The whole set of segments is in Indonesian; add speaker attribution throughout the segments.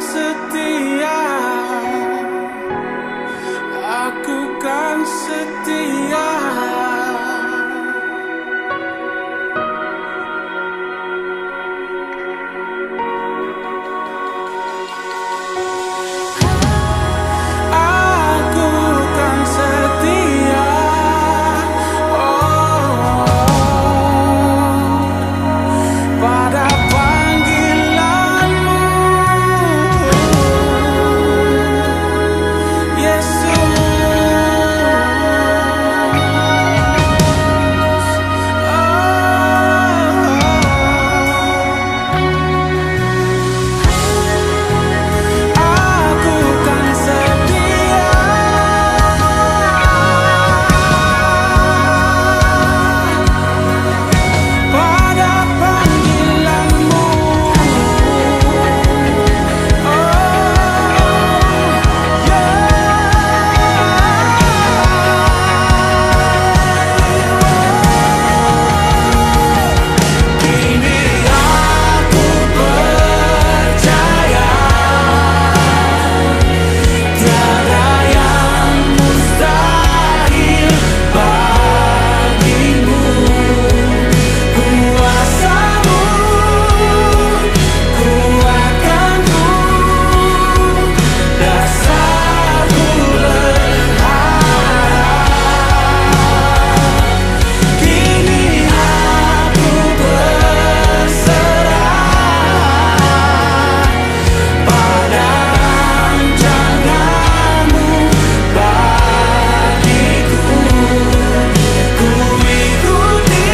Speaker 1: setia, aku kan setia. Aku kan setia, oh, pada panggilanmu, Yesus. Aku kan setia pada panggilanmu, kini aku percaya tiada yang mustahil bagimu. Kuasamu, kuatkanku, dasarku berharap. Kini aku berserah pada rancanganmu bagiku. Ku ikuti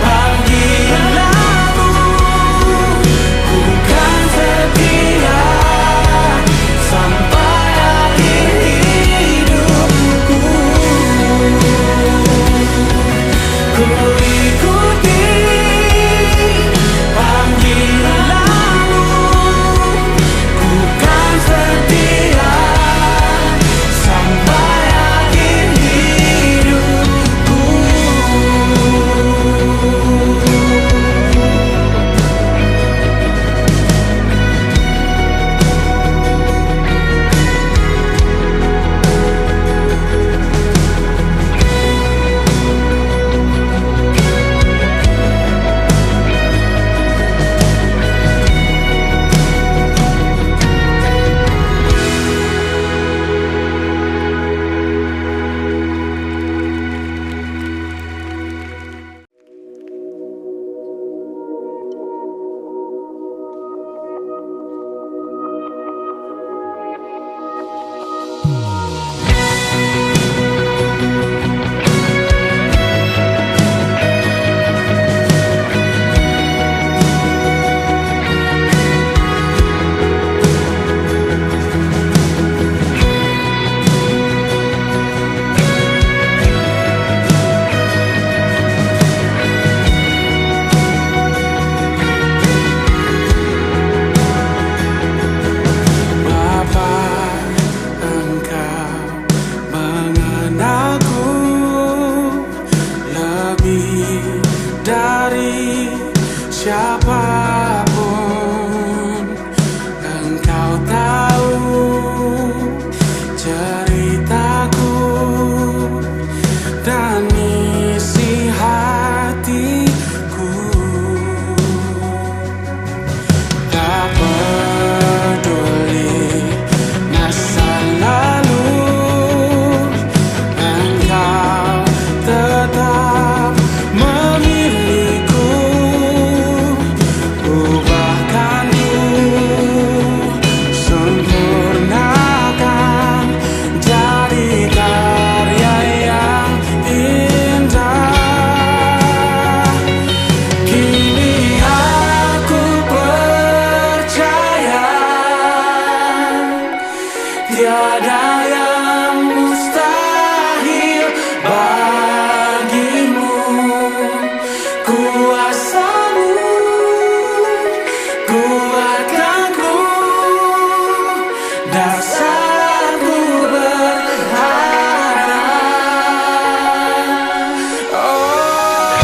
Speaker 1: panggilanmu, ku kan setia sampai akhir hidupku. Ku ikuti panggilanmu, ku kan setia sampai akhir hidupku. Bapa, Engkau mengenalku lebih dari siapapun. Engkau tahu ceritaku dan isi hatiku. Tak peduli masa lalu, Engkau tetap memilihku. Ubahkanku, sempurnakan jadi karya yang indah. Kini aku percaya tiada yang mustahil bagimu. Kuasamu, kuatkanku, dasarku berharap. Oh,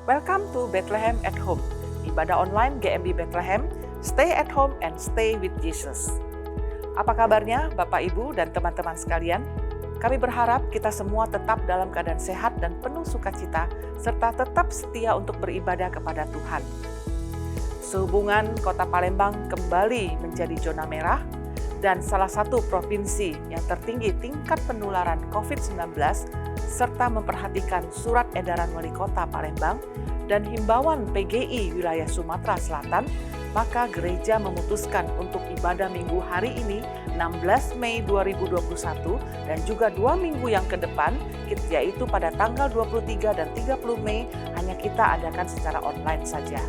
Speaker 2: Welcome to Bethlehem at Home, ibadah online GMI Bethlehem, stay at home and stay with Jesus. Apa kabarnya Bapak, Ibu, dan teman-teman sekalian? Kami berharap kita semua tetap dalam keadaan sehat dan penuh sukacita, serta tetap setia untuk beribadah kepada Tuhan. Sehubungan Kota Palembang kembali menjadi zona merah, dan salah satu provinsi yang tertinggi tingkat penularan COVID-19, serta memperhatikan surat edaran Wali Kota Palembang dan himbauan PGI wilayah Sumatera Selatan, maka gereja memutuskan untuk ibadah minggu hari ini 16 Mei 2021 dan juga 2 minggu yang ke depan, yaitu pada tanggal 23 dan 30 Mei hanya kita adakan secara online saja.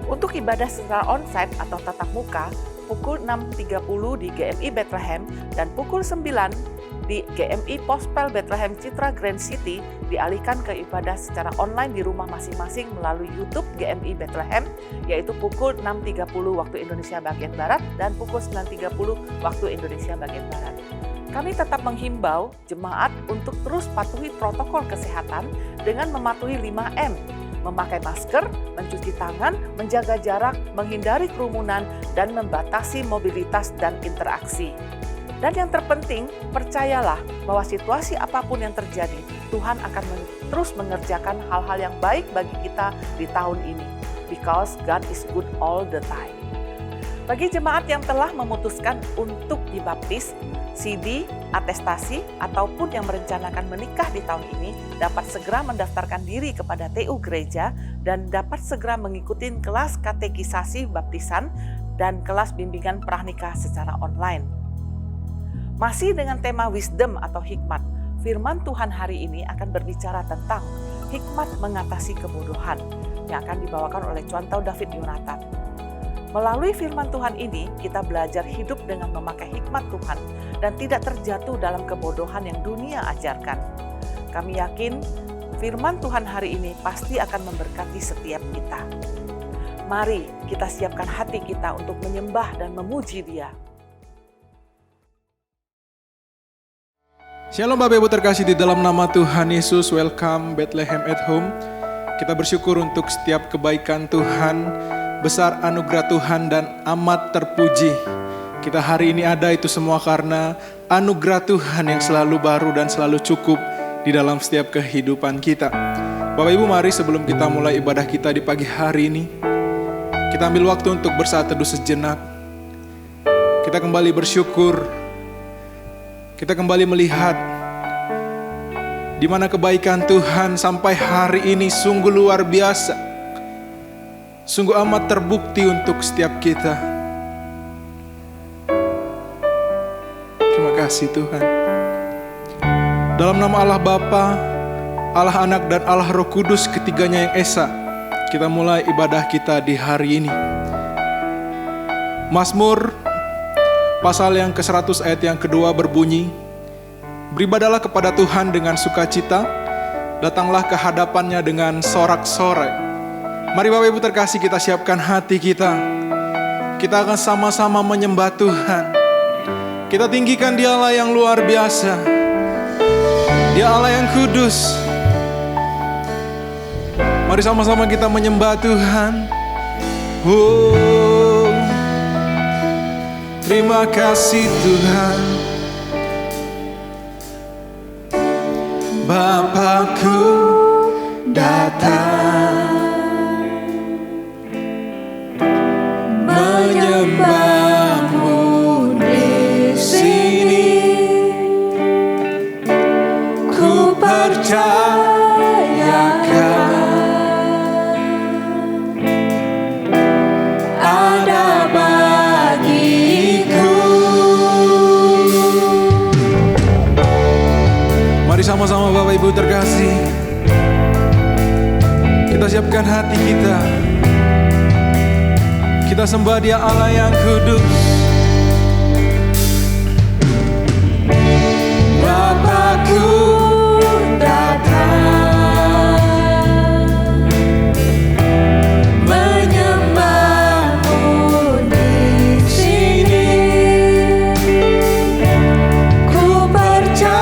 Speaker 2: Untuk ibadah secara onsite atau tatap muka, pukul 6.30 di GMI Bethlehem dan pukul 9 di GMI Pospel Bethlehem Citra Grand City dialihkan ke ibadah secara online di rumah masing-masing melalui YouTube GMI Bethlehem, yaitu pukul 6.30 waktu Indonesia bagian Barat dan pukul 9.30 waktu Indonesia bagian Barat. Kami tetap menghimbau jemaat untuk terus patuhi protokol kesehatan dengan mematuhi 5M, memakai masker, mencuci tangan, menjaga jarak, menghindari kerumunan, dan membatasi mobilitas dan interaksi. Dan yang terpenting, percayalah bahwa situasi apapun yang terjadi, Tuhan akan terus mengerjakan hal-hal yang baik bagi kita di tahun ini. Because God is good all the time. Bagi jemaat yang telah memutuskan untuk dibaptis, CD, atestasi, ataupun yang merencanakan menikah di tahun ini dapat segera mendaftarkan diri kepada TU Gereja dan dapat segera mengikuti kelas katekisasi baptisan dan kelas bimbingan pranikah secara online. Masih dengan tema wisdom atau hikmat, firman Tuhan hari ini akan berbicara tentang hikmat mengatasi kebodohan yang akan dibawakan oleh Cuantau David Yonatan. Melalui firman Tuhan ini, kita belajar hidup dengan memakai hikmat Tuhan dan tidak terjatuh dalam kebodohan yang dunia ajarkan. Kami yakin firman Tuhan hari ini pasti akan memberkati setiap kita. Mari kita siapkan hati kita untuk menyembah dan memuji Dia.
Speaker 3: Shalom Bapak Ibu terkasih di dalam nama Tuhan Yesus, welcome Bethlehem at Home. Kita bersyukur untuk setiap kebaikan Tuhan, besar anugerah Tuhan dan amat terpuji. Kita hari ini ada itu semua karena anugerah Tuhan yang selalu baru dan selalu cukup di dalam setiap kehidupan kita. Bapak Ibu, mari sebelum kita mulai ibadah kita di pagi hari ini, kita ambil waktu untuk bersaat teduh sejenak. Kita kembali bersyukur. Kita kembali melihat di mana kebaikan Tuhan sampai hari ini sungguh luar biasa. Sungguh amat terbukti untuk setiap kita. Terima kasih Tuhan. Dalam nama Allah Bapa, Allah Anak dan Allah Roh Kudus, ketiganya yang esa, kita mulai ibadah kita di hari ini. Mazmur pasal yang ke-100 ayat yang kedua berbunyi, beribadahlah kepada Tuhan dengan sukacita, datanglah ke hadapannya dengan sorak-sorai. Mari Bapak Ibu terkasih, kita siapkan hati kita. Kita akan sama-sama menyembah Tuhan. Kita tinggikan Dia Allah yang luar biasa. Dia Allah yang kudus. Mari sama-sama kita menyembah Tuhan. Terima kasih Tuhan. Bapakku datang menyembahmu di sini. Ku percayakan ada bagiku. Mari sama-sama Bapak Ibu terkasih, kita siapkan hati kita. Kita sembah Dia Allah yang kudus. Bapakku datang menyembahmu di sini. Ku percayakan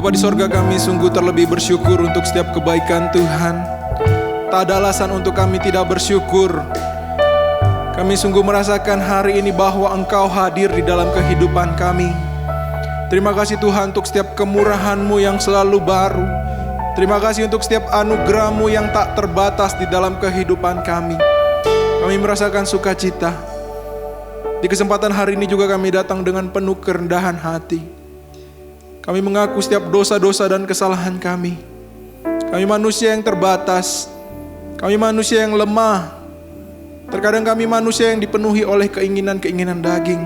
Speaker 3: Bapa di sorga, kami sungguh terlebih bersyukur untuk setiap kebaikan Tuhan. Tak ada alasan untuk kami tidak bersyukur. Kami sungguh merasakan hari ini bahwa Engkau hadir di dalam kehidupan kami. Terima kasih Tuhan untuk setiap kemurahan-Mu yang selalu baru. Terima kasih untuk setiap anugerah-Mu yang tak terbatas di dalam kehidupan kami. Kami merasakan sukacita. Di kesempatan hari ini juga kami datang dengan penuh kerendahan hati. Kami mengaku setiap dosa-dosa dan kesalahan kami. Kami manusia yang terbatas. Kami manusia yang lemah. Terkadang kami manusia yang dipenuhi oleh keinginan-keinginan daging.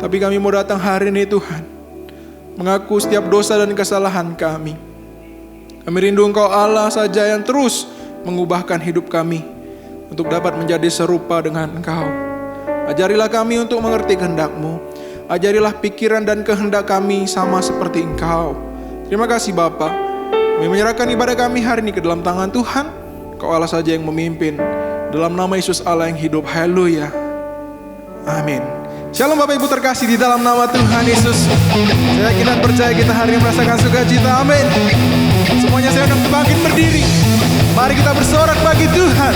Speaker 3: Tapi kami mau datang hari ini Tuhan, mengaku setiap dosa dan kesalahan kami. Kami rindu Engkau Allah saja yang terus mengubahkan hidup kami untuk dapat menjadi serupa dengan Engkau. Ajarilah kami untuk mengerti kehendak-Mu. Ajarilah pikiran dan kehendak kami sama seperti Engkau. Terima kasih Bapa. Kami menyerahkan ibadah kami hari ini ke dalam tangan Tuhan. Engkau Allah saja yang memimpin. Dalam nama Yesus Allah yang hidup. Haleluya. Amin. Shalom Bapak Ibu terkasih di dalam nama Tuhan Yesus. Saya yakin dan percaya kita hari ini merasakan sukacita. Amin. Semuanya saya undang bangkit berdiri. Mari kita bersorak bagi Tuhan.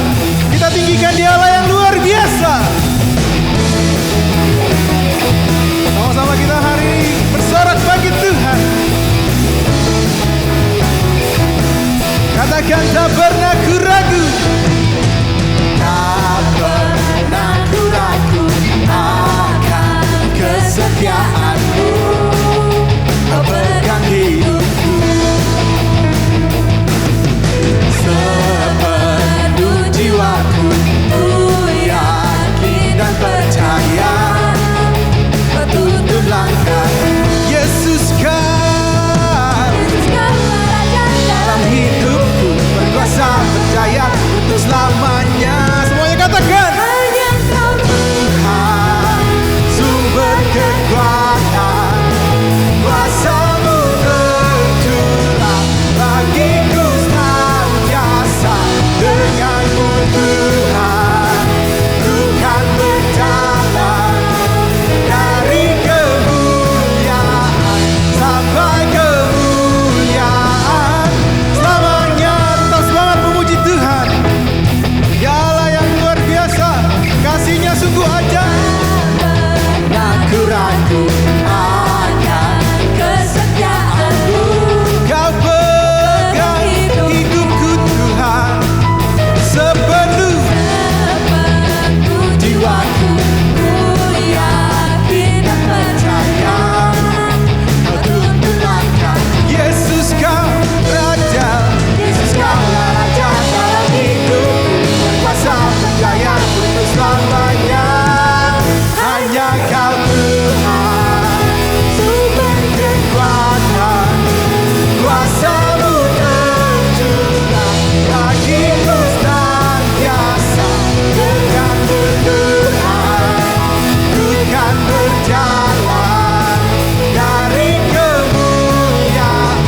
Speaker 3: Kita tinggikan Dia Allah yang luar biasa. Sama-sama kita hari ini bersorak bagi Tuhan. Katakan tak pernah ku ragu.
Speaker 1: Tak pernah ku ragu akan kesetiaan-Mu, pegang hidupku sepenuh jiwaku. Ku yakin dan percaya, tuntun langkah
Speaker 3: Yesus kau
Speaker 1: dalam hidupku, berkuasa berjaya untuk selamanya.
Speaker 3: Semuanya katakan.
Speaker 1: Hanya Kau Tuhan, sumber kekuatan, kuasa-Mu tercurah bagiku senantiasa. Dengan-Mu Tuhan, ku kan berjalan dari kemuliaan sampai kemuliaan
Speaker 3: Selamanya tetap semangat memuji Tuhan. Ya Allah yang luar biasa, kasih-Nya sungguh ajaib.
Speaker 1: Aku ragu akan kesetiaan-Mu,
Speaker 3: Kau pegang hidupku Tuhan sepenuh
Speaker 1: jiwaku. Ku yakin dan percaya, tuntun langkah
Speaker 3: Yesus kau Raja.
Speaker 1: Yesus, Kaulah Raja dalam hidupku, berkuasa berjaya untuk selamanya. Hanya Kau Tuhan, sumber kekuatan, kuasa-Mu tercurah bagiku senantiasa. Dengan-Mu Tuhan, ku kan berjalan dari kemuliaan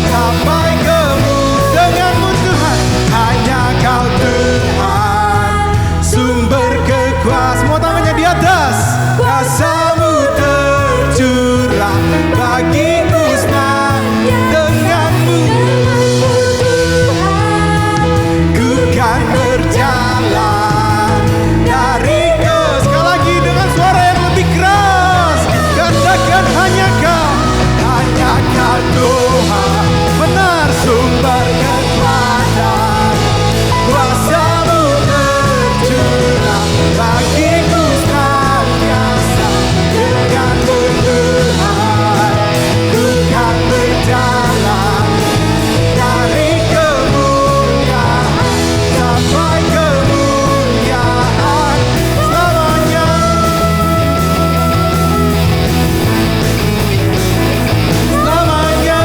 Speaker 1: sampai kemuliaan.
Speaker 3: Dengan-Mu Tuhan,
Speaker 1: Hanya Kau Tuhan, sumber kekuatan.
Speaker 3: semua tangannya di atas.
Speaker 1: Kuasa-Mu tercurah bagiku senang. Dengan-Mu ku kan berjalan dari
Speaker 3: Sekali lagi dengan suara yang lebih keras, katakan hanya Kau.
Speaker 1: hanya Kau Tuhan,
Speaker 3: Benar,
Speaker 1: sumber kekuatan, kuasa-Mu tercurah bagiku senantiasa. Dengan-Mu Tuhan, ku kan berjalan dari kemuliaan sampai kemuliaan
Speaker 3: selamanya.
Speaker 1: selamanya.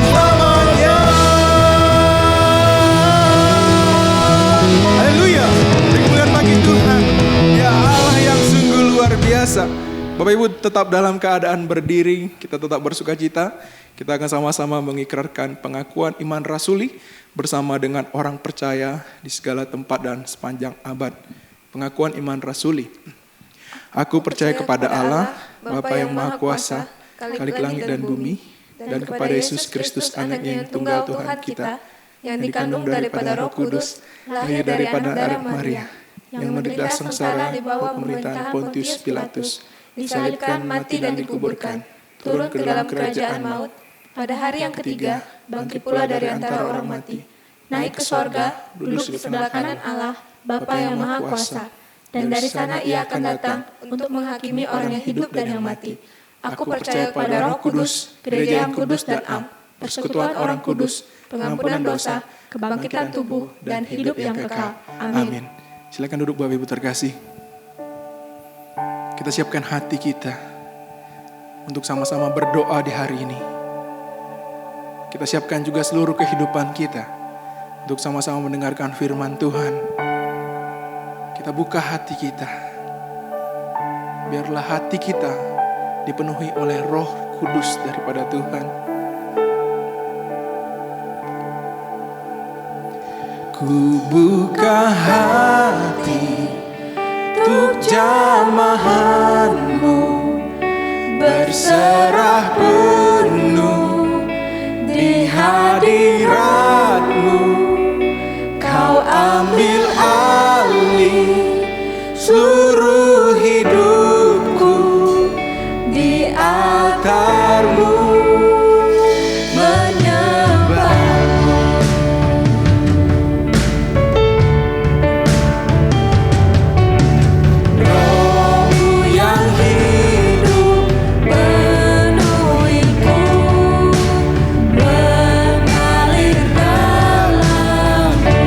Speaker 3: Selamanya. Haleluya. Kemuliaan bagi Tuhan. Ya Allah yang sungguh luar biasa. Bapak Ibu tetap dalam keadaan berdiri. Kita tetap bersukacita. Kita akan sama-sama mengikrarkan pengakuan iman rasuli bersama dengan orang percaya di segala tempat dan sepanjang abad. Pengakuan iman rasuli. Aku percaya kepada Allah, Bapa yang Maha Kuasa, Khalik langit dan bumi, dan kepada Yesus Kristus anaknya yang tunggal Tuhan kita, yang dikandung daripada Roh Kudus, lahir daripada darah Maria, yang menderita sengsara di bawah pemerintahan Pontius Pilatus, disalibkan, mati dan dikuburkan, turun ke dalam kerajaan maut, pada hari yang ketiga bangkit pula dari antara orang mati, naik ke sorga, duduk di sebelah kanan Allah, Bapa yang Maha Kuasa, dan dari sana ia akan datang untuk menghakimi orang yang hidup dan yang mati. Aku percaya pada Roh Kudus, gereja yang kudus dan am, persekutuan orang kudus, pengampunan dosa, kebangkitan tubuh, dan hidup yang kekal. Amin. Silakan duduk Bapak Ibu terkasih. Kita siapkan hati kita untuk sama-sama berdoa di hari ini. Kita siapkan juga seluruh kehidupan kita untuk sama-sama mendengarkan firman Tuhan. Kita buka hati kita. Biarlah hati kita dipenuhi oleh Roh Kudus daripada Tuhan. Ku buka hati untuk jamahan-Mu, berserah penuh di hadirat-Mu. Kau ambil alih seluruh hidupku di altar-Mu, menyembah-Mu. Roh-Mu yang hidup penuhiku, mengalir dalam-Mu.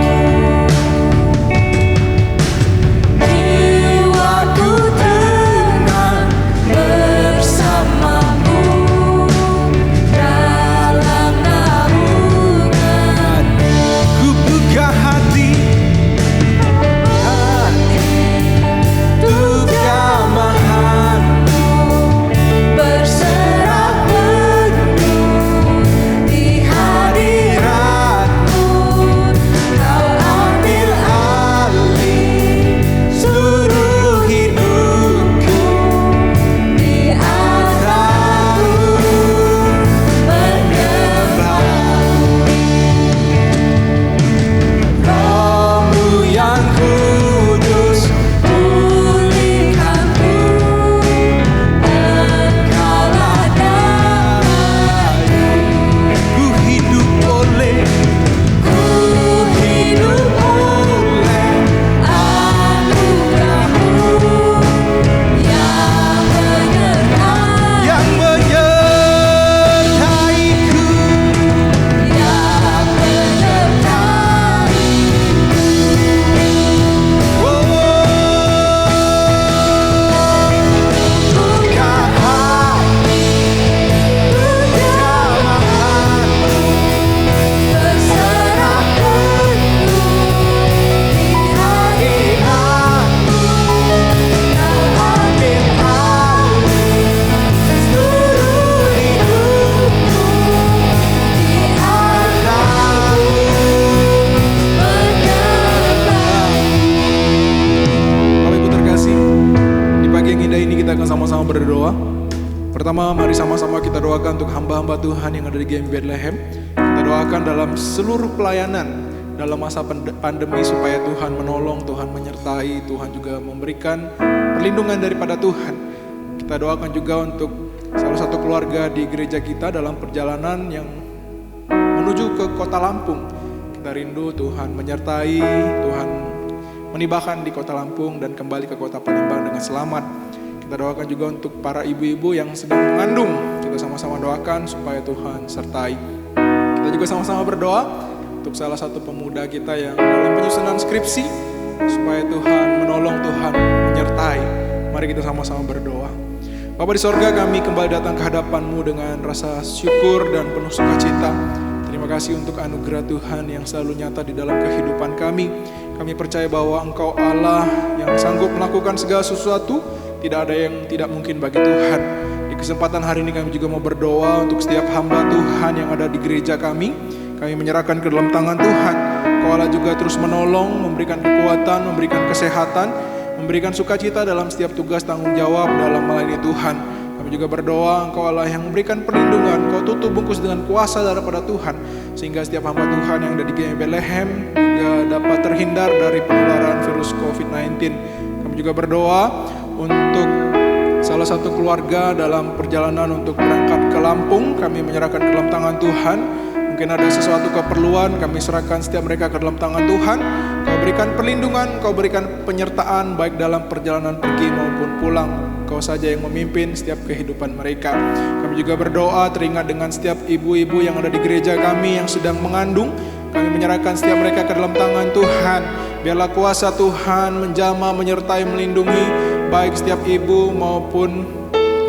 Speaker 3: Jiwaku tenang bersama-Mu dalam naungan-Mu. Ku buka hati untuk jamahan-Mu, berserah penuh di hadirat-Mu. Kau ambil alih seluruh hidupku di altar-Mu, menyembah-Mu. Roh-Mu yang kudus pulihkanku, Engkaulah damai. Ku hidup oleh anugerah-Mu yang menyertaiku, yang menyertaiku. Buka hati untuk jamahan-Mu, berserah penuh di hadirat-Mu. Kau ambil alih seluruh hidupku di altar-Mu, menyembah-Mu. Bapak Ibu terkasih, di pagi yang indah ini kita akan sama-sama berdoa. Pertama, mari sama-sama kita doakan untuk hamba-hamba Tuhan yang ada di GMB Bethlehem. Kita doakan dalam seluruh pelayanan dalam masa pandemi supaya Tuhan menolong, Tuhan menyertai, Tuhan juga memberikan perlindungan daripada Tuhan. Kita doakan juga untuk salah satu keluarga di gereja kita dalam perjalanan yang menuju ke kota Lampung. Kita rindu Tuhan menyertai, Tuhan menibahkan di kota Lampung dan kembali ke kota Palembang dengan selamat. Kita doakan juga untuk para ibu-ibu yang sedang mengandung. Kita sama-sama doakan supaya Tuhan sertai. Kita juga sama-sama berdoa untuk salah satu pemuda kita yang dalam penyusunan skripsi, supaya Tuhan menolong, Tuhan menyertai. Mari kita sama-sama berdoa. Bapa di sorga, kami kembali datang ke hadapan-Mu dengan rasa syukur dan penuh sukacita. Terima kasih untuk anugerah Tuhan yang selalu nyata di dalam kehidupan kami. Kami percaya bahwa Engkau Allah yang sanggup melakukan segala sesuatu. Tidak ada yang tidak mungkin bagi Tuhan. Di kesempatan hari ini kami juga mau berdoa untuk setiap hamba Tuhan yang ada di gereja kami. Kami menyerahkan ke dalam tangan Tuhan. Engkau Allah juga terus menolong, memberikan kekuatan, memberikan kesehatan, memberikan sukacita dalam setiap tugas tanggung jawab dalam melayani Tuhan. Kami juga berdoa Engkau Allah yang memberikan perlindungan, Engkau tutup bungkus dengan kuasa daripada Tuhan, sehingga setiap hamba Tuhan yang ada di GMI Bethlehem juga dapat terhindar dari penularan virus COVID-19. Kami juga berdoa untuk salah satu keluarga dalam perjalanan untuk berangkat ke Lampung. Kami menyerahkan ke dalam tangan Tuhan. Mungkin ada sesuatu keperluan, kami serahkan setiap mereka ke dalam tangan Tuhan. Kau berikan perlindungan, Kau berikan penyertaan baik dalam perjalanan pergi maupun pulang. Kau saja yang memimpin setiap kehidupan mereka. Kami juga berdoa teringat dengan setiap ibu-ibu yang ada di gereja kami yang sedang mengandung. Kami menyerahkan setiap mereka ke dalam tangan Tuhan. Biarlah kuasa Tuhan menjamah, menyertai, melindungi baik setiap ibu maupun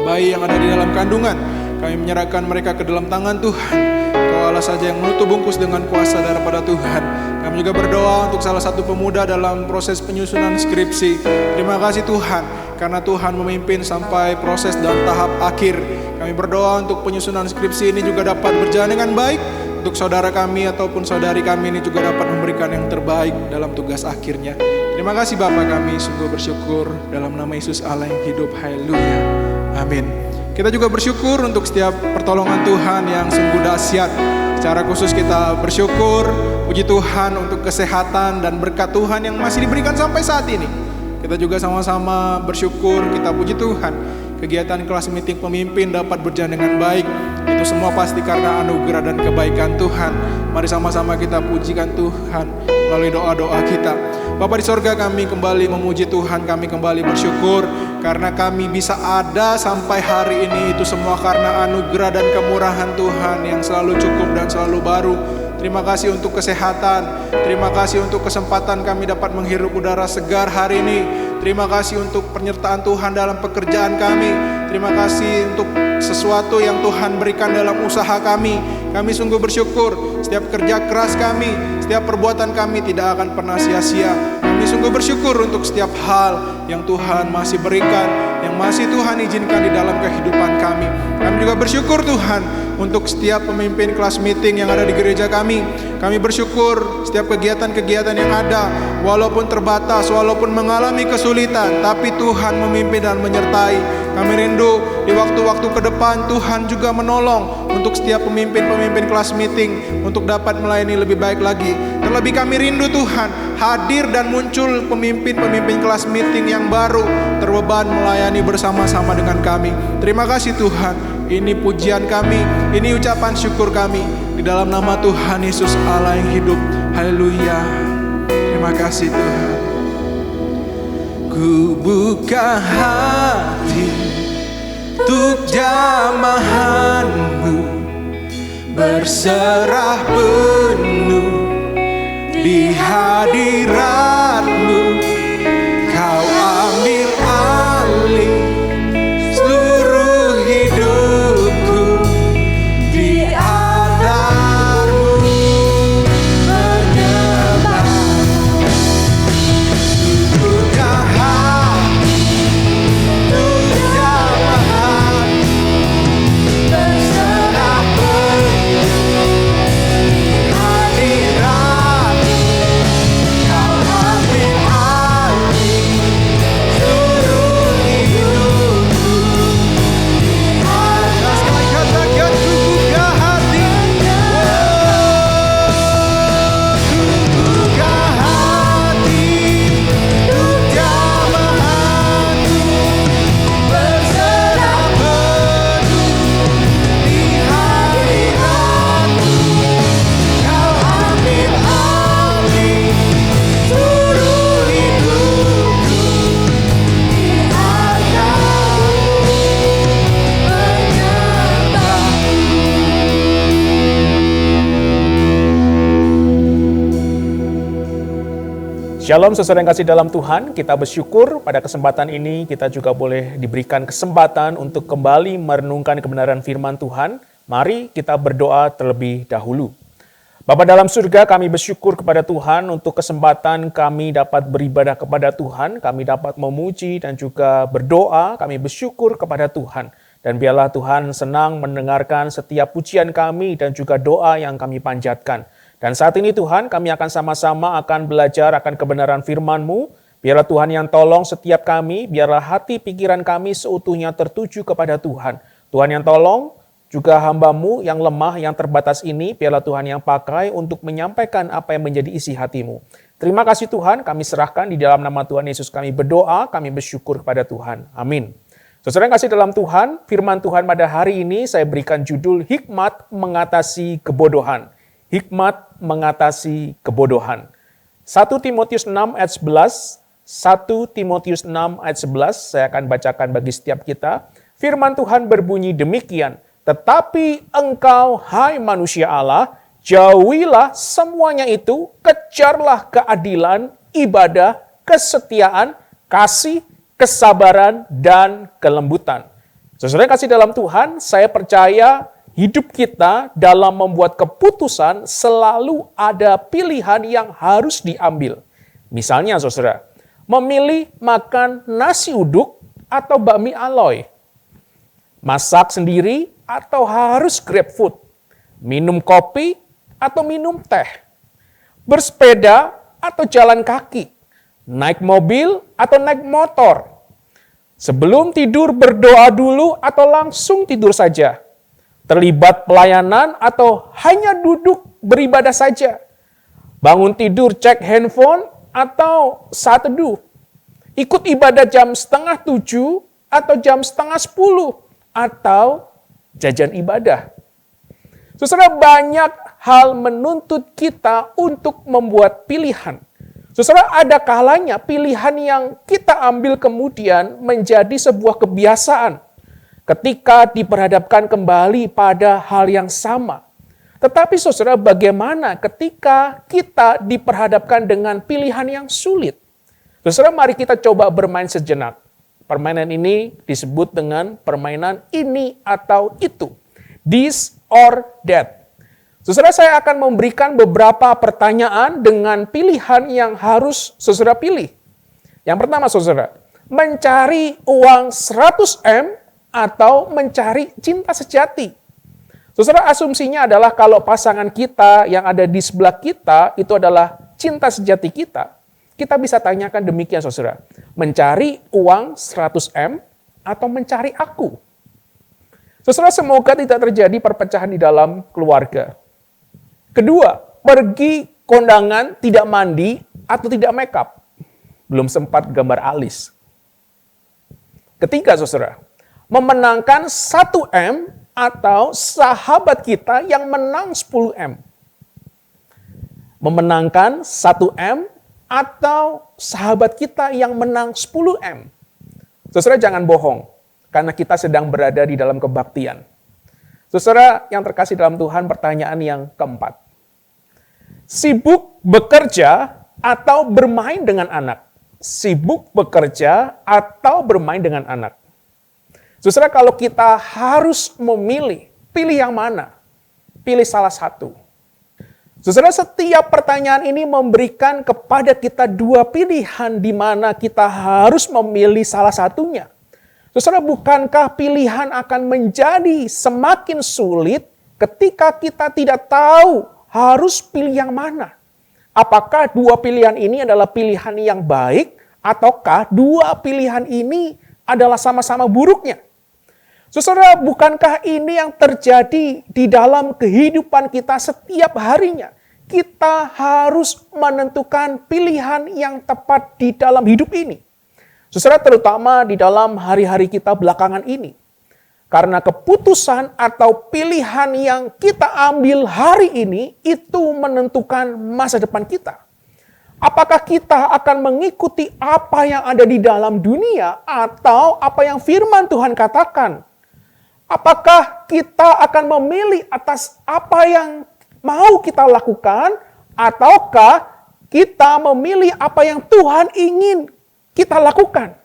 Speaker 3: bayi yang ada di dalam kandungan. Kami menyerahkan mereka ke dalam tangan Tuhan. Kau Allah saja yang menutup bungkus dengan kuasa daripada Tuhan. Kami juga berdoa untuk salah satu pemuda dalam proses penyusunan skripsi. Terima kasih Tuhan, karena Tuhan memimpin sampai proses dan tahap akhir. Kami berdoa untuk penyusunan skripsi ini juga dapat berjalan dengan baik. Untuk saudara kami ataupun saudari kami ini juga dapat memberikan yang terbaik dalam tugas akhirnya. Terima kasih Bapa, kami sungguh bersyukur dalam nama Yesus Allah yang hidup. Haleluya. Amin. Kita juga bersyukur untuk setiap pertolongan Tuhan yang sungguh dahsyat. Secara khusus kita bersyukur, puji Tuhan untuk kesehatan dan berkat Tuhan yang masih diberikan sampai saat ini. Kita juga sama-sama bersyukur, kita puji Tuhan. Kegiatan kelas meeting pemimpin dapat berjalan dengan baik. Itu semua pasti karena anugerah dan kebaikan Tuhan. Mari sama-sama kita pujikan Tuhan melalui doa-doa kita. Bapa di sorga, kami kembali memuji Tuhan, kami kembali bersyukur karena kami bisa ada sampai hari ini. Itu semua karena anugerah dan kemurahan Tuhan yang selalu cukup dan selalu baru. Terima kasih untuk kesehatan, terima kasih untuk kesempatan kami dapat menghirup udara segar hari ini. Terima kasih untuk penyertaan Tuhan dalam pekerjaan kami. Terima kasih untuk sesuatu yang Tuhan berikan dalam usaha kami. Kami sungguh bersyukur. Setiap kerja keras kami, setiap perbuatan kami tidak akan pernah sia-sia. Kami sungguh bersyukur untuk setiap hal yang Tuhan masih berikan, yang masih Tuhan izinkan di dalam kehidupan kami. Kami juga bersyukur Tuhan untuk setiap pemimpin kelas meeting yang ada di gereja kami. Kami bersyukur setiap kegiatan-kegiatan yang ada, walaupun terbatas, walaupun mengalami kesulitan, tapi Tuhan memimpin dan menyertai. Kami rindu di waktu-waktu ke depan Tuhan juga menolong untuk setiap pemimpin-pemimpin kelas meeting untuk dapat melayani lebih baik lagi. Terlebih kami rindu Tuhan hadir dan muncul pemimpin-pemimpin kelas meeting yang baru terbeban melayani bersama-sama dengan kami. Terima kasih Tuhan. Ini pujian kami, ini ucapan syukur kami di dalam nama Tuhan Yesus Allah yang hidup. Haleluya. Terima kasih Tuhan. Ku buka hati untuk jamahan-Mu, berserah penuh di hadirat-Mu. Kau ambil alih seluruh hidupku, di altar-Mu menyembah. Buka hati untuk jamahan, berserah penuh di hadirat-Mu. Kau ambil alih seluruh hidupku, di altar. Sekali katakan, ku buka hati. Ku buka hati untuk jamahan-Mu, berserah penuh di hadirat-Mu. Kau ambil alih seluruh hidupku, di altar-Mu menyembah.
Speaker 4: Shalom saudara yang kasih dalam Tuhan, kita bersyukur pada kesempatan ini kita juga boleh diberikan kesempatan untuk kembali merenungkan kebenaran firman Tuhan. Mari kita berdoa terlebih dahulu. Bapa dalam surga, kami bersyukur kepada Tuhan untuk kesempatan kami dapat beribadah kepada Tuhan, kami dapat memuji dan juga berdoa, kami bersyukur kepada Tuhan. Dan biarlah Tuhan senang mendengarkan setiap pujian kami dan juga doa yang kami panjatkan. Dan saat ini Tuhan, kami akan sama-sama akan belajar akan kebenaran firman-Mu. Biarlah Tuhan yang tolong setiap kami, biarlah hati pikiran kami seutuhnya tertuju kepada Tuhan. Tuhan yang tolong juga hamba-Mu yang lemah, yang terbatas ini, biarlah Tuhan yang pakai untuk menyampaikan apa yang menjadi isi hati-Mu. Terima kasih Tuhan, kami serahkan di dalam nama Tuhan Yesus kami berdoa, kami bersyukur kepada Tuhan. Amin. Saudara yang kasih dalam Tuhan, firman Tuhan pada hari ini saya berikan judul Hikmat Mengatasi Kebodohan. Hikmat mengatasi kebodohan. 1 Timotius 6 ayat 11, 1 Timotius 6 ayat 11, saya akan bacakan bagi setiap kita. Firman Tuhan berbunyi demikian, tetapi engkau, hai manusia Allah, jauhilah semuanya itu, kejarlah keadilan, ibadah, kesetiaan, kasih, kesabaran, dan kelembutan. Saudara yang kasih dalam Tuhan, saya percaya hidup kita dalam membuat keputusan selalu ada pilihan yang harus diambil. Misalnya saudara, memilih makan nasi uduk atau bakmi aloy, masak sendiri atau harus grab food, minum kopi atau minum teh, bersepeda atau jalan kaki, naik mobil atau naik motor, sebelum tidur berdoa dulu atau langsung tidur saja, terlibat pelayanan atau hanya duduk beribadah saja, bangun tidur cek handphone atau saat teduh, ikut ibadah jam 6:30 atau jam 9:30, atau jajan ibadah. Saudara, banyak hal menuntut kita untuk membuat pilihan. Saudara, ada kalanya pilihan yang kita ambil kemudian menjadi sebuah kebiasaan ketika diperhadapkan kembali pada hal yang sama. Tetapi saudara, bagaimana ketika kita diperhadapkan dengan pilihan yang sulit? Saudara, mari kita coba bermain sejenak. Permainan ini disebut dengan permainan ini atau itu. This or that. Saudara, saya akan memberikan beberapa pertanyaan dengan pilihan yang harus saudara pilih. Yang pertama saudara, mencari uang 100M atau mencari cinta sejati. Saudara, asumsinya adalah kalau pasangan kita yang ada di sebelah kita itu adalah cinta sejati kita. Kita bisa tanyakan demikian saudara, mencari uang 100M atau mencari aku? Saudara, semoga tidak terjadi perpecahan di dalam keluarga. Kedua, pergi kondangan tidak mandi atau tidak make up. Belum sempat gambar alis. Ketiga saudara, memenangkan 1M atau sahabat kita yang menang 10M. Memenangkan 1M atau sahabat kita yang menang 10M. Saudara, jangan bohong, karena kita sedang berada di dalam kebaktian. Saudara yang terkasih dalam Tuhan, pertanyaan yang keempat. Sibuk bekerja atau bermain dengan anak? Sibuk bekerja atau bermain dengan anak? Saudara, kalau kita harus memilih, pilih yang mana? Pilih salah satu. Saudara, setiap pertanyaan ini memberikan kepada kita dua pilihan di mana kita harus memilih salah satunya. Saudara, bukankah pilihan akan menjadi semakin sulit ketika kita tidak tahu harus pilih yang mana? Apakah dua pilihan ini adalah pilihan yang baik ataukah dua pilihan ini adalah sama-sama buruknya? Saudara, bukankah ini yang terjadi di dalam kehidupan kita setiap harinya? Kita harus menentukan pilihan yang tepat di dalam hidup ini. Saudara, terutama di dalam hari-hari kita belakangan ini. Karena keputusan atau pilihan yang kita ambil hari ini itu menentukan masa depan kita. Apakah kita akan mengikuti apa yang ada di dalam dunia atau apa yang firman Tuhan katakan? Apakah kita akan memilih atas apa yang mau kita lakukan, ataukah kita memilih apa yang Tuhan ingin kita lakukan?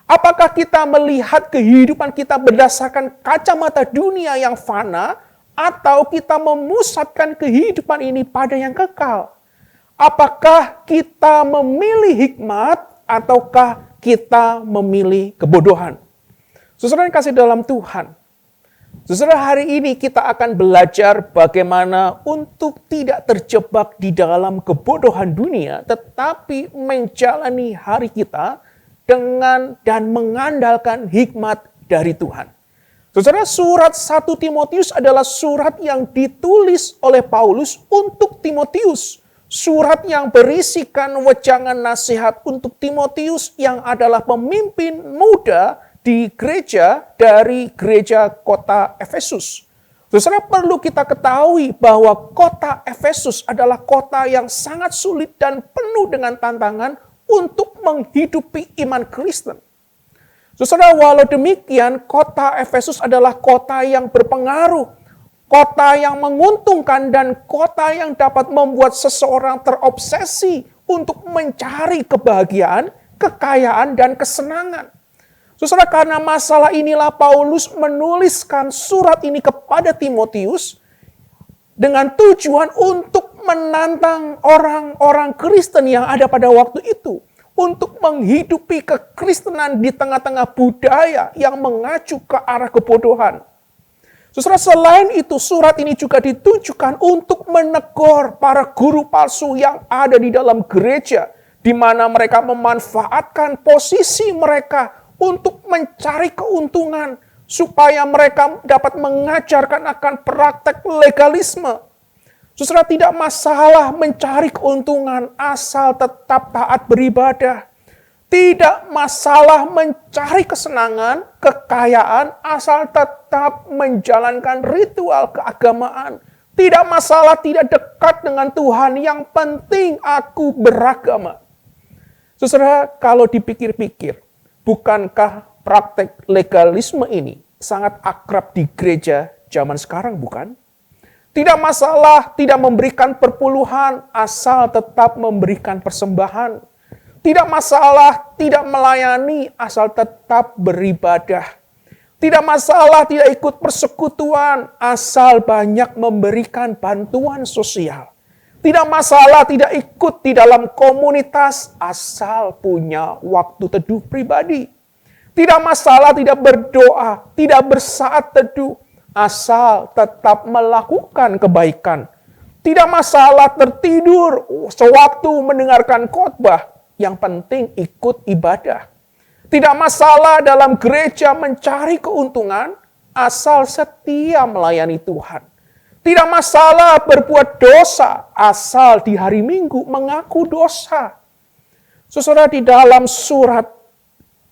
Speaker 4: Apakah kita melihat kehidupan kita berdasarkan kacamata dunia yang fana, atau kita memusatkan kehidupan ini pada yang kekal? Apakah kita memilih hikmat, ataukah kita memilih kebodohan? Saudara yang kasih dalam Tuhan, Saudara, hari ini kita akan belajar bagaimana untuk tidak terjebak di dalam kebodohan dunia, tetapi menjalani hari kita dengan dan mengandalkan hikmat dari Tuhan. Saudara, surat 1 Timotius adalah surat yang ditulis oleh Paulus untuk Timotius. Surat yang berisikan wejangan nasihat untuk Timotius yang adalah pemimpin muda di gereja dari gereja kota Efesus. Saudara, perlu kita ketahui bahwa kota Efesus adalah kota yang sangat sulit dan penuh dengan tantangan untuk menghidupi iman Kristen. Saudara, walau demikian, kota Efesus adalah kota yang berpengaruh, kota yang menguntungkan, dan kota yang dapat membuat seseorang terobsesi untuk mencari kebahagiaan, kekayaan, dan kesenangan. Saudara, karena masalah inilah Paulus menuliskan surat ini kepada Timotius dengan tujuan untuk menantang orang-orang Kristen yang ada pada waktu itu untuk menghidupi kekristenan di tengah-tengah budaya yang mengacu ke arah kebodohan. Saudara, selain itu surat ini juga ditujukan untuk menegur para guru palsu yang ada di dalam gereja, di mana mereka memanfaatkan posisi mereka untuk mencari keuntungan, supaya mereka dapat mengajarkan akan praktek legalisme. Saudara, tidak masalah mencari keuntungan asal tetap taat beribadah. Tidak masalah mencari kesenangan, kekayaan asal tetap menjalankan ritual keagamaan. Tidak masalah tidak dekat dengan Tuhan, yang penting aku beragama. Saudara, kalau dipikir-pikir, bukankah praktek legalisme ini sangat akrab di gereja zaman sekarang, bukan? Tidak masalah tidak memberikan perpuluhan asal tetap memberikan persembahan. Tidak masalah tidak melayani asal tetap beribadah. Tidak masalah tidak ikut persekutuan asal banyak memberikan bantuan sosial. Tidak masalah tidak ikut di dalam komunitas asal punya waktu teduh pribadi. Tidak masalah tidak berdoa, tidak bersaat teduh, asal tetap melakukan kebaikan. Tidak masalah tertidur sewaktu mendengarkan khotbah, yang penting ikut ibadah. Tidak masalah dalam gereja mencari keuntungan, asal setia melayani Tuhan. Tidak masalah berbuat dosa, asal di hari Minggu mengaku dosa. Saudara, di dalam surat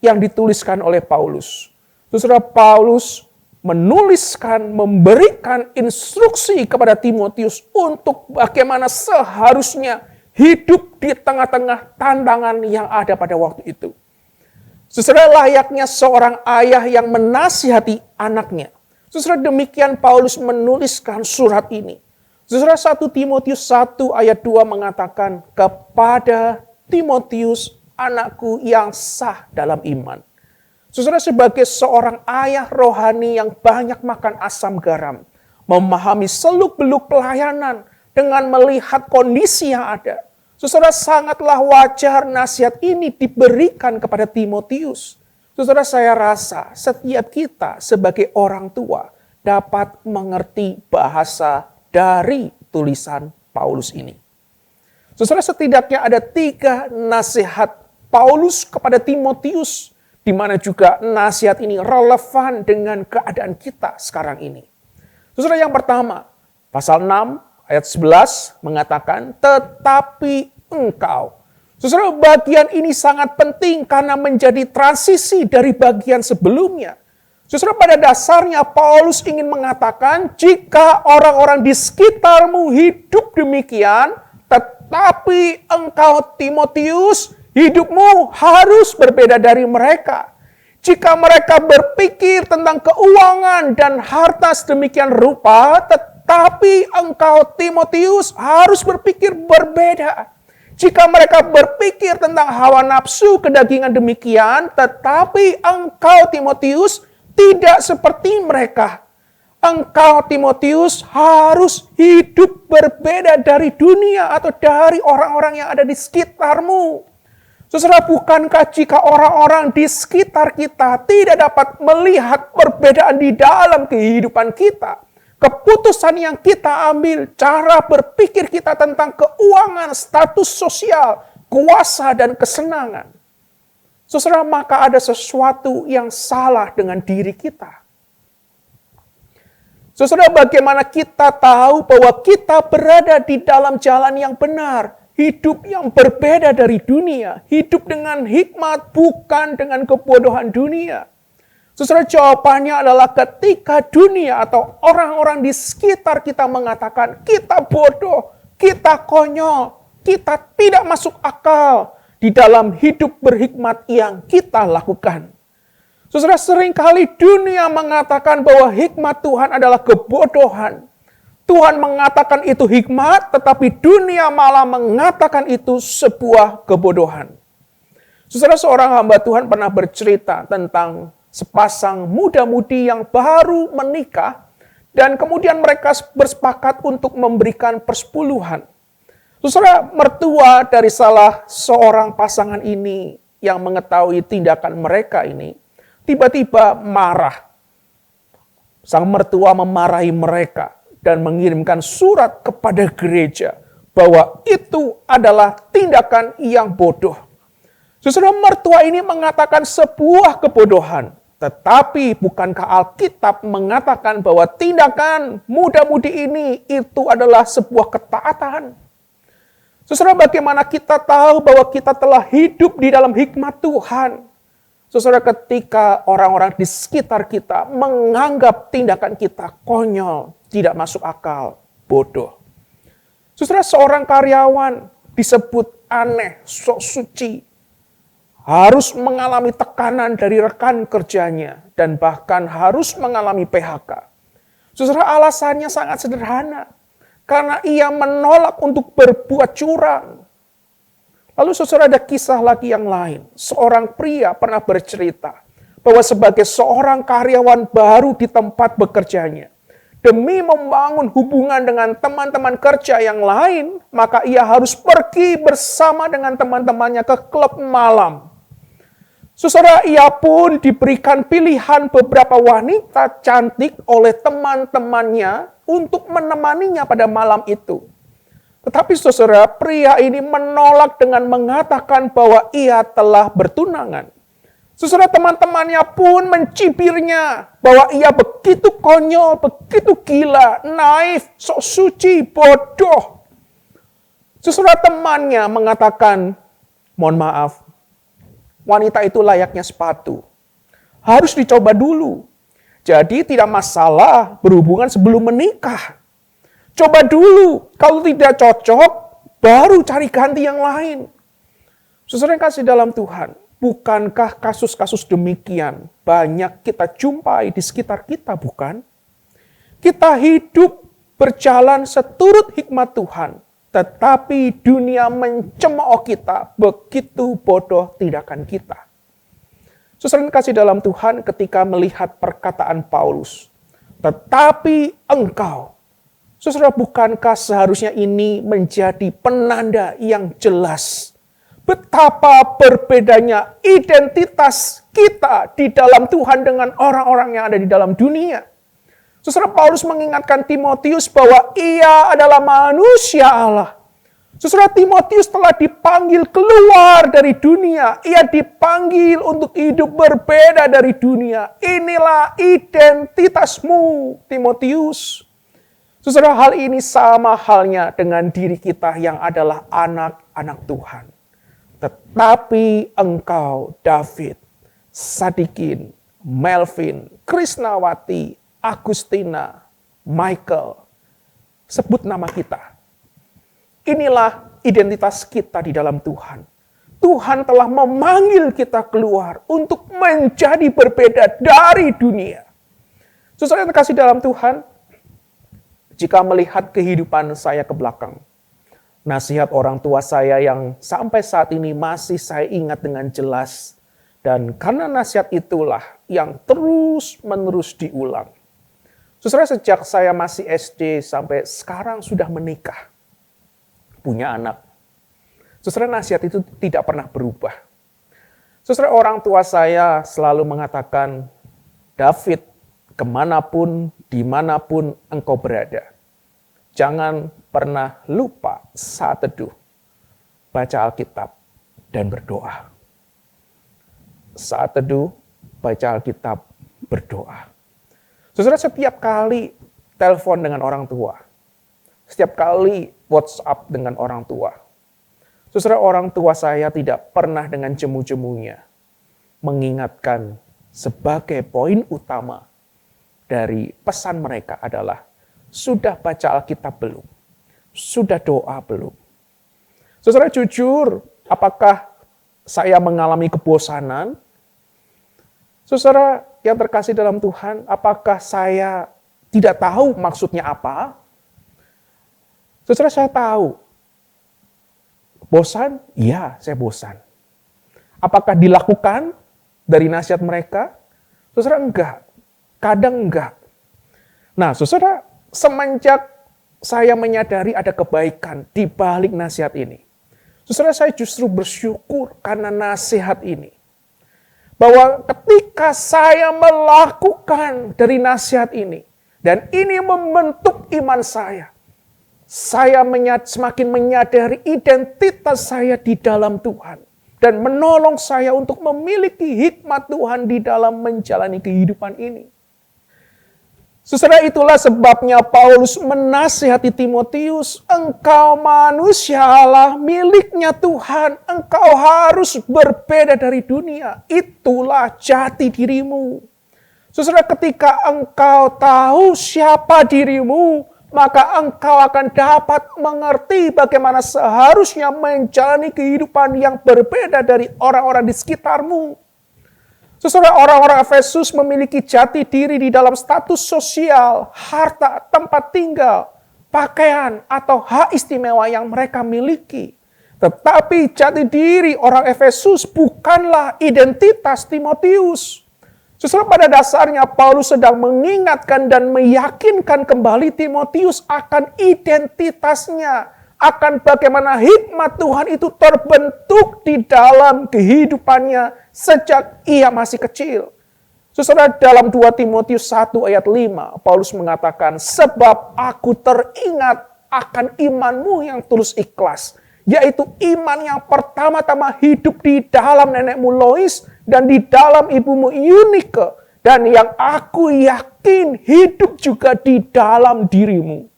Speaker 4: yang dituliskan oleh Paulus, saudara, Paulus menuliskan, memberikan instruksi kepada Timotius untuk bagaimana seharusnya hidup di tengah-tengah tantangan yang ada pada waktu itu. Saudara, layaknya seorang ayah yang menasihati anaknya, saudara, demikian Paulus menuliskan surat ini. Saudara, 1 Timotius 1 ayat 2 mengatakan, kepada Timotius, anakku yang sah dalam iman. Saudara, sebagai seorang ayah rohani yang banyak makan asam garam, memahami seluk-beluk pelayanan dengan melihat kondisi yang ada, saudara, sangatlah wajar nasihat ini diberikan kepada Timotius. Saudara, saya rasa setiap kita sebagai orang tua dapat mengerti bahasa dari tulisan Paulus ini. Saudara, setidaknya ada 3 nasihat Paulus kepada Timotius, di mana juga nasihat ini relevan dengan keadaan kita sekarang ini. Saudara, yang pertama, pasal 6 ayat 11 mengatakan, tetapi engkau. Saudara, bagian ini sangat penting karena menjadi transisi dari bagian sebelumnya. Saudara, pada dasarnya Paulus ingin mengatakan, jika orang-orang di sekitarmu hidup demikian, tetapi engkau Timotius, hidupmu harus berbeda dari mereka. Jika mereka berpikir tentang keuangan dan harta sedemikian rupa, tetapi engkau Timotius harus berpikir berbeda. Jika mereka berpikir tentang hawa nafsu kedagingan demikian, tetapi engkau Timotius tidak seperti mereka. Engkau Timotius harus hidup berbeda dari dunia atau dari orang-orang yang ada di sekitarmu. Saudara, bukankah jika orang-orang di sekitar kita tidak dapat melihat perbedaan di dalam kehidupan kita, keputusan yang kita ambil, cara berpikir kita tentang keuangan, status sosial, kuasa, dan kesenangan, saudara, maka ada sesuatu yang salah dengan diri kita. Saudara, bagaimana kita tahu bahwa kita berada di dalam jalan yang benar, hidup yang berbeda dari dunia, hidup dengan hikmat bukan dengan kebodohan dunia? Saudara, jawabannya adalah ketika dunia atau orang-orang di sekitar kita mengatakan kita bodoh, kita konyol, kita tidak masuk akal di dalam hidup berhikmat yang kita lakukan. Saudara, seringkali dunia mengatakan bahwa hikmat Tuhan adalah kebodohan. Tuhan mengatakan itu hikmat, tetapi dunia malah mengatakan itu sebuah kebodohan. Saudara, seorang hamba Tuhan pernah bercerita tentang sepasang muda-mudi yang baru menikah, dan kemudian mereka bersepakat untuk memberikan persepuluhan. Saudara, mertua dari salah seorang pasangan ini yang mengetahui tindakan mereka ini, tiba-tiba marah. Sang mertua memarahi mereka dan mengirimkan surat kepada gereja bahwa itu adalah tindakan yang bodoh. Saudara, mertua ini mengatakan sebuah kebodohan. Tetapi bukankah Alkitab mengatakan bahwa tindakan muda-mudi ini itu adalah sebuah ketaatan? Saudara, bagaimana kita tahu bahwa kita telah hidup di dalam hikmat Tuhan? Saudara, ketika orang-orang di sekitar kita menganggap tindakan kita konyol, tidak masuk akal, bodoh. Saudara, seorang karyawan disebut aneh, sok suci, harus mengalami tekanan dari rekan kerjanya, dan bahkan harus mengalami PHK. Saudara, alasannya sangat sederhana, karena ia menolak untuk berbuat curang. Lalu saudara, ada kisah lagi yang lain. Seorang pria pernah bercerita bahwa sebagai seorang karyawan baru di tempat bekerjanya, demi membangun hubungan dengan teman-teman kerja yang lain, maka ia harus pergi bersama dengan teman-temannya ke klub malam. Saudara, ia pun diberikan pilihan beberapa wanita cantik oleh teman-temannya untuk menemaninya pada malam itu. Tetapi saudara, pria ini menolak dengan mengatakan bahwa ia telah bertunangan. Saudara, teman-temannya pun mencibirnya bahwa ia begitu konyol, begitu gila, naif, sok suci, bodoh. Saudara, temannya mengatakan, mohon maaf, wanita itu layaknya sepatu. Harus dicoba dulu. Jadi tidak masalah berhubungan sebelum menikah. Coba dulu, kalau tidak cocok, baru cari ganti yang lain. Saudara yang kasih dalam Tuhan, bukankah kasus-kasus demikian banyak kita jumpai di sekitar kita, bukan? Kita hidup berjalan seturut hikmat Tuhan, tetapi dunia mencemooh kita, begitu bodoh tindakan kita. Saudara yang kasih dalam Tuhan, ketika melihat perkataan Paulus, tetapi engkau, saudara, bukankah seharusnya ini menjadi penanda yang jelas betapa berbedanya identitas kita di dalam Tuhan dengan orang-orang yang ada di dalam dunia? Saudara, Paulus mengingatkan Timotius bahwa ia adalah manusia Allah. Saudara, Timotius telah dipanggil keluar dari dunia. Ia dipanggil untuk hidup berbeda dari dunia. Inilah identitasmu, Timotius. Saudara, hal ini sama halnya dengan diri kita yang adalah anak-anak Tuhan. Tetapi engkau, David, Sadikin, Melvin, Krisnawati, Agustina, Michael, sebut nama kita. Inilah identitas kita di dalam Tuhan. Tuhan telah memanggil kita keluar untuk menjadi berbeda dari dunia. Saudara yang terkasih dalam Tuhan, jika melihat kehidupan saya ke belakang, nasihat orang tua saya yang sampai saat ini masih saya ingat dengan jelas, dan karena nasihat itulah yang terus-menerus diulang. Saudara, sejak saya masih SD sampai sekarang sudah menikah, punya anak. Saudara, nasihat itu tidak pernah berubah. Saudara, orang tua saya selalu mengatakan, David, kemanapun, dimanapun engkau berada, jangan pernah lupa saat teduh, baca Alkitab, dan berdoa. Saat teduh, baca Alkitab, berdoa. Saudara, setiap kali telepon dengan orang tua, setiap kali WhatsApp dengan orang tua, saudara, orang tua saya tidak pernah dengan jemu-jemunya mengingatkan sebagai poin utama dari pesan mereka adalah, sudah baca Alkitab belum? Sudah doa belum? Saudara, jujur, apakah saya mengalami kebosanan? Saudara yang terkasih dalam Tuhan, apakah saya tidak tahu maksudnya apa? Saudara, saya tahu. Bosan? Iya, saya bosan. Apakah dilakukan dari nasihat mereka? Saudara, enggak. Kadang enggak. Nah, saudara, semenjak saya menyadari ada kebaikan di balik nasihat ini, saudara, saya justru bersyukur karena nasihat ini. Bahwa ketika saya melakukan dari nasihat ini, dan ini membentuk iman saya semakin menyadari identitas saya di dalam Tuhan. Dan menolong saya untuk memiliki hikmat Tuhan di dalam menjalani kehidupan ini. Saudara, itulah sebabnya Paulus menasihati Timotius, engkau manusia Allah, miliknya Tuhan, engkau harus berbeda dari dunia. Itulah jati dirimu. Saudara, ketika engkau tahu siapa dirimu, maka engkau akan dapat mengerti bagaimana seharusnya menjalani kehidupan yang berbeda dari orang-orang di sekitarmu. Saudara, orang-orang Efesus memiliki jati diri di dalam status sosial, harta, tempat tinggal, pakaian, atau hak istimewa yang mereka miliki. Tetapi jati diri orang Efesus bukanlah identitas Timotius. Saudara, pada dasarnya Paulus sedang mengingatkan dan meyakinkan kembali Timotius akan identitasnya, akan bagaimana hikmat Tuhan itu terbentuk di dalam kehidupannya sejak ia masih kecil. Saudara, dalam 2 Timotius 1 ayat 5, Paulus mengatakan, sebab aku teringat akan imanmu yang tulus ikhlas, yaitu iman yang pertama-tama hidup di dalam nenekmu Lois dan di dalam ibumu Eunike, dan yang aku yakin hidup juga di dalam dirimu.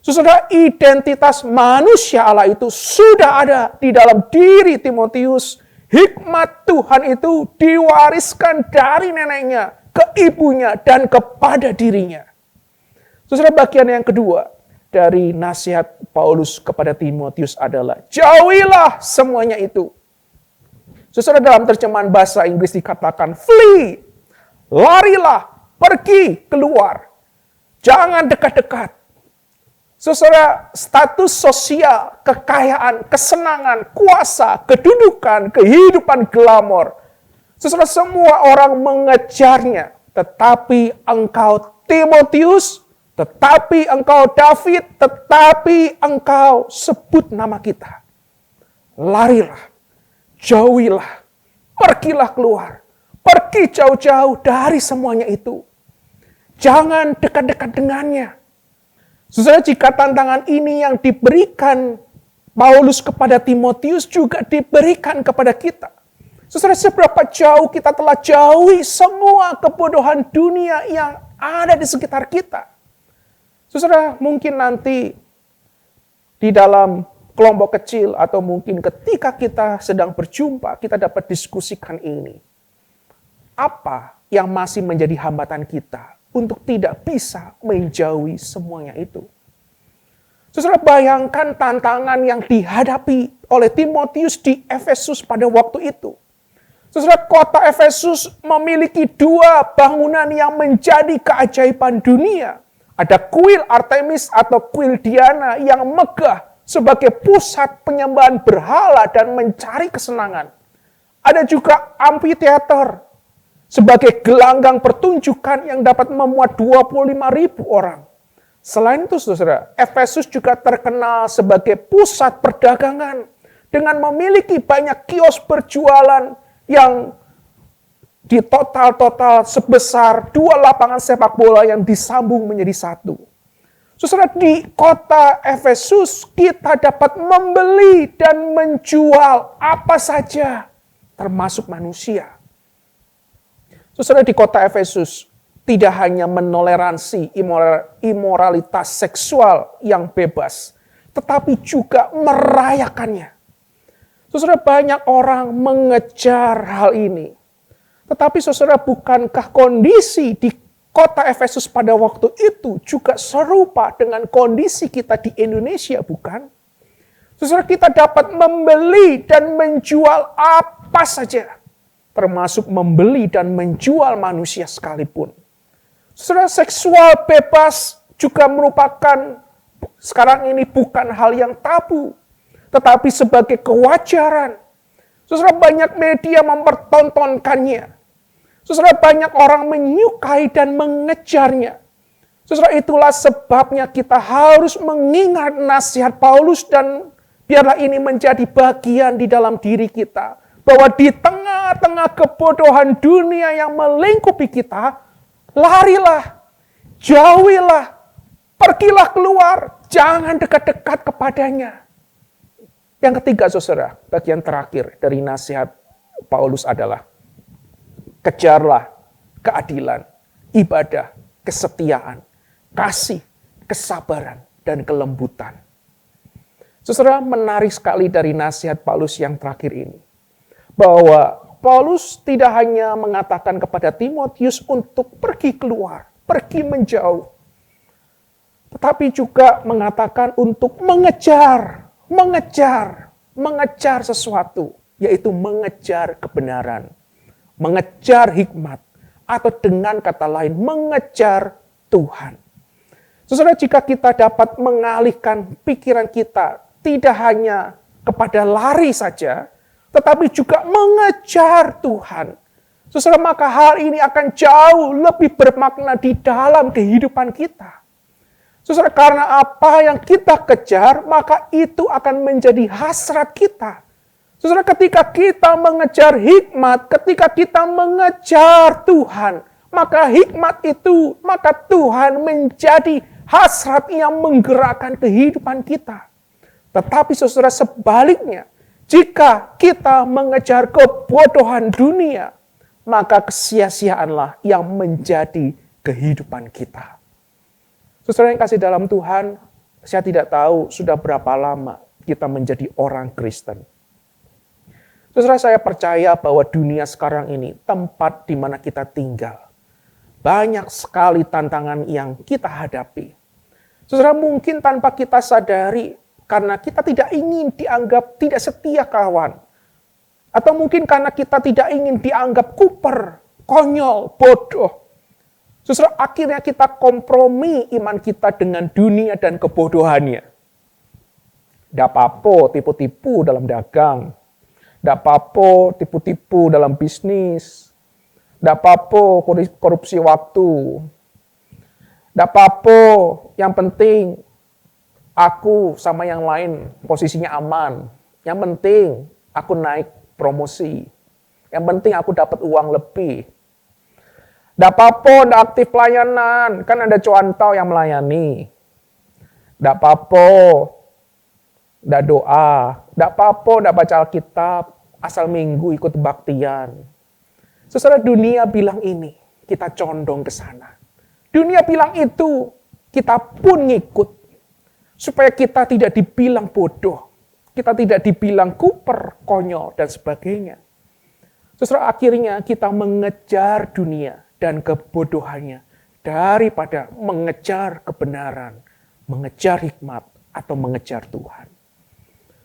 Speaker 4: Saudara, identitas manusia Allah itu sudah ada di dalam diri Timotius. Hikmat Tuhan itu diwariskan dari neneknya ke ibunya dan kepada dirinya. Saudara, bagian yang kedua dari nasihat Paulus kepada Timotius adalah, jauhilah semuanya itu. Saudara, dalam terjemahan bahasa Inggris dikatakan, flee, larilah, pergi, keluar. Jangan dekat-dekat. Saudara, status sosial, kekayaan, kesenangan, kuasa, kedudukan, kehidupan glamor. Saudara, semua orang mengejarnya. Tetapi engkau Timotius, tetapi engkau David, tetapi engkau sebut nama kita. Larilah, jauhilah, pergilah keluar. Pergi jauh-jauh dari semuanya itu. Jangan dekat-dekat dengannya. Saudara, jika tantangan ini yang diberikan Paulus kepada Timotius juga diberikan kepada kita. Saudara, seberapa jauh kita telah jauhi semua kebodohan dunia yang ada di sekitar kita. Saudara, mungkin nanti di dalam kelompok kecil atau mungkin ketika kita sedang berjumpa, kita dapat diskusikan ini. Apa yang masih menjadi hambatan kita untuk tidak bisa menjauhi semuanya itu? Saudara, bayangkan tantangan yang dihadapi oleh Timotius di Efesus pada waktu itu. Saudara, kota Efesus memiliki 2 bangunan yang menjadi keajaiban dunia. Ada kuil Artemis atau kuil Diana yang megah sebagai pusat penyembahan berhala dan mencari kesenangan. Ada juga amfiteater sebagai gelanggang pertunjukan yang dapat memuat 25.000 orang. Selain itu, saudara, Efesus juga terkenal sebagai pusat perdagangan dengan memiliki banyak kios berjualan yang di total sebesar 2 lapangan sepak bola yang disambung menjadi satu. Saudara, di kota Efesus kita dapat membeli dan menjual apa saja, termasuk manusia. Saudara, di kota Efesus tidak hanya menoleransi imoralitas seksual yang bebas, tetapi juga merayakannya. Saudara, banyak orang mengejar hal ini. Tetapi saudara, bukankah kondisi di kota Efesus pada waktu itu juga serupa dengan kondisi kita di Indonesia, bukan? Saudara, kita dapat membeli dan menjual apa saja, termasuk membeli dan menjual manusia sekalipun. Saudara, seksual bebas juga merupakan sekarang ini bukan hal yang tabu, tetapi sebagai kewajaran. Saudara, banyak media mempertontonkannya. Saudara, banyak orang menyukai dan mengejarnya. Saudara, itulah sebabnya kita harus mengingat nasihat Paulus dan biarlah ini menjadi bagian di dalam diri kita. Bahwa di tengah-tengah kebodohan dunia yang melingkupi kita, larilah, jauhilah, pergilah keluar, jangan dekat-dekat kepadanya. Yang ketiga saudara, bagian terakhir dari nasihat Paulus adalah kejarlah keadilan, ibadah, kesetiaan, kasih, kesabaran, dan kelembutan. Saudara, menarik sekali dari nasihat Paulus yang terakhir ini. Bahwa Paulus tidak hanya mengatakan kepada Timotius untuk pergi keluar, pergi menjauh. Tetapi juga mengatakan untuk mengejar sesuatu, yaitu mengejar kebenaran, mengejar hikmat, atau dengan kata lain, mengejar Tuhan. Saudara, jika kita dapat mengalihkan pikiran kita, tidak hanya kepada lari saja, tetapi juga mengejar Tuhan. Saudara, maka hal ini akan jauh lebih bermakna di dalam kehidupan kita. Saudara, karena apa yang kita kejar, maka itu akan menjadi hasrat kita. Saudara, ketika kita mengejar hikmat, ketika kita mengejar Tuhan, maka hikmat itu, maka Tuhan menjadi hasrat yang menggerakkan kehidupan kita. Tetapi saudara, sebaliknya, jika kita mengejar kebodohan dunia, maka kesia-siaanlah yang menjadi kehidupan kita. Saudara yang kasih dalam Tuhan, saya tidak tahu sudah berapa lama kita menjadi orang Kristen. Saudara, saya percaya bahwa dunia sekarang ini, tempat di mana kita tinggal, banyak sekali tantangan yang kita hadapi. Saudara, mungkin tanpa kita sadari, karena kita tidak ingin dianggap tidak setia kawan. Atau mungkin karena kita tidak ingin dianggap kuper, konyol, bodoh. Saudara, akhirnya kita kompromi iman kita dengan dunia dan kebodohannya. Tidak apa-apa tipu-tipu dalam dagang. Tidak apa-apa tipu-tipu dalam bisnis. Tidak apa-apa korupsi waktu. Tidak apa-apa, yang penting aku sama yang lain posisinya aman. Yang penting aku naik promosi. Yang penting aku dapat uang lebih. Tidak apa-apa, tidak aktif pelayanan. Kan ada cuantau yang melayani. Tidak apa-apa, tidak doa. Tidak apa-apa, tidak baca Alkitab. Asal minggu ikut baktian. Saudara, dunia bilang ini, kita condong ke sana. Dunia bilang itu, kita pun ngikut. Supaya kita tidak dibilang bodoh. Kita tidak dibilang kuper, konyol, dan sebagainya. Saudara, akhirnya kita mengejar dunia dan kebodohannya daripada mengejar kebenaran, mengejar hikmat, atau mengejar Tuhan.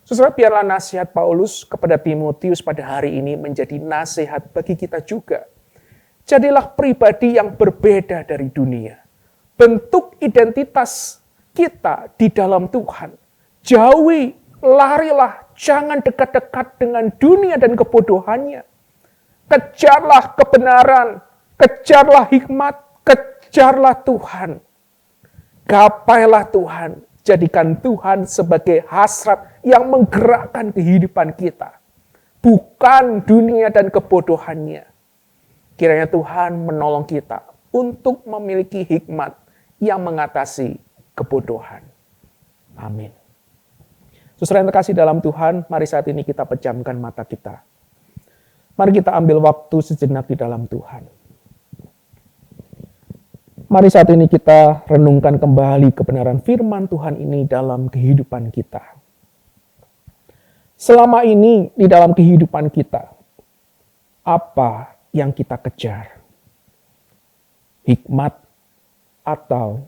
Speaker 4: Saudara, biarlah nasihat Paulus kepada Timotius pada hari ini menjadi nasihat bagi kita juga. Jadilah pribadi yang berbeda dari dunia. Bentuk identitas kita di dalam Tuhan. Jauhi, larilah, jangan dekat-dekat dengan dunia dan kebodohannya. Kejarlah kebenaran, kejarlah hikmat, kejarlah Tuhan. Gapailah Tuhan. jadikan Tuhan sebagai hasrat yang menggerakkan kehidupan kita. Bukan dunia dan kebodohannya. Kiranya Tuhan menolong kita untuk memiliki hikmat yang mengatasi kebodohan. Amin. Saudara yang terkasih dalam Tuhan, mari saat ini kita pejamkan mata kita. Mari kita ambil waktu sejenak di dalam Tuhan. Mari saat ini kita renungkan kembali kebenaran firman Tuhan ini dalam kehidupan kita. Selama ini di dalam kehidupan kita, apa yang kita kejar? Hikmat atau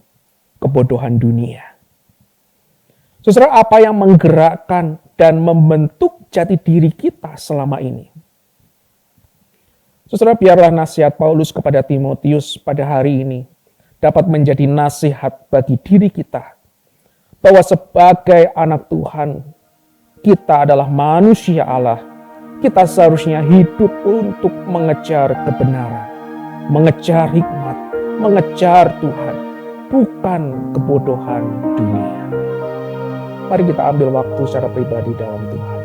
Speaker 4: kebodohan dunia? Saudara, apa yang menggerakkan dan membentuk jati diri kita selama ini? Saudara, biarlah nasihat Paulus kepada Timotius pada hari ini dapat menjadi nasihat bagi diri kita. Bahwa sebagai anak Tuhan, kita adalah manusia Allah. Kita seharusnya hidup untuk mengejar kebenaran, mengejar hikmat, mengejar Tuhan, bukan kebodohan dunia. Mari kita ambil waktu secara pribadi dalam Tuhan.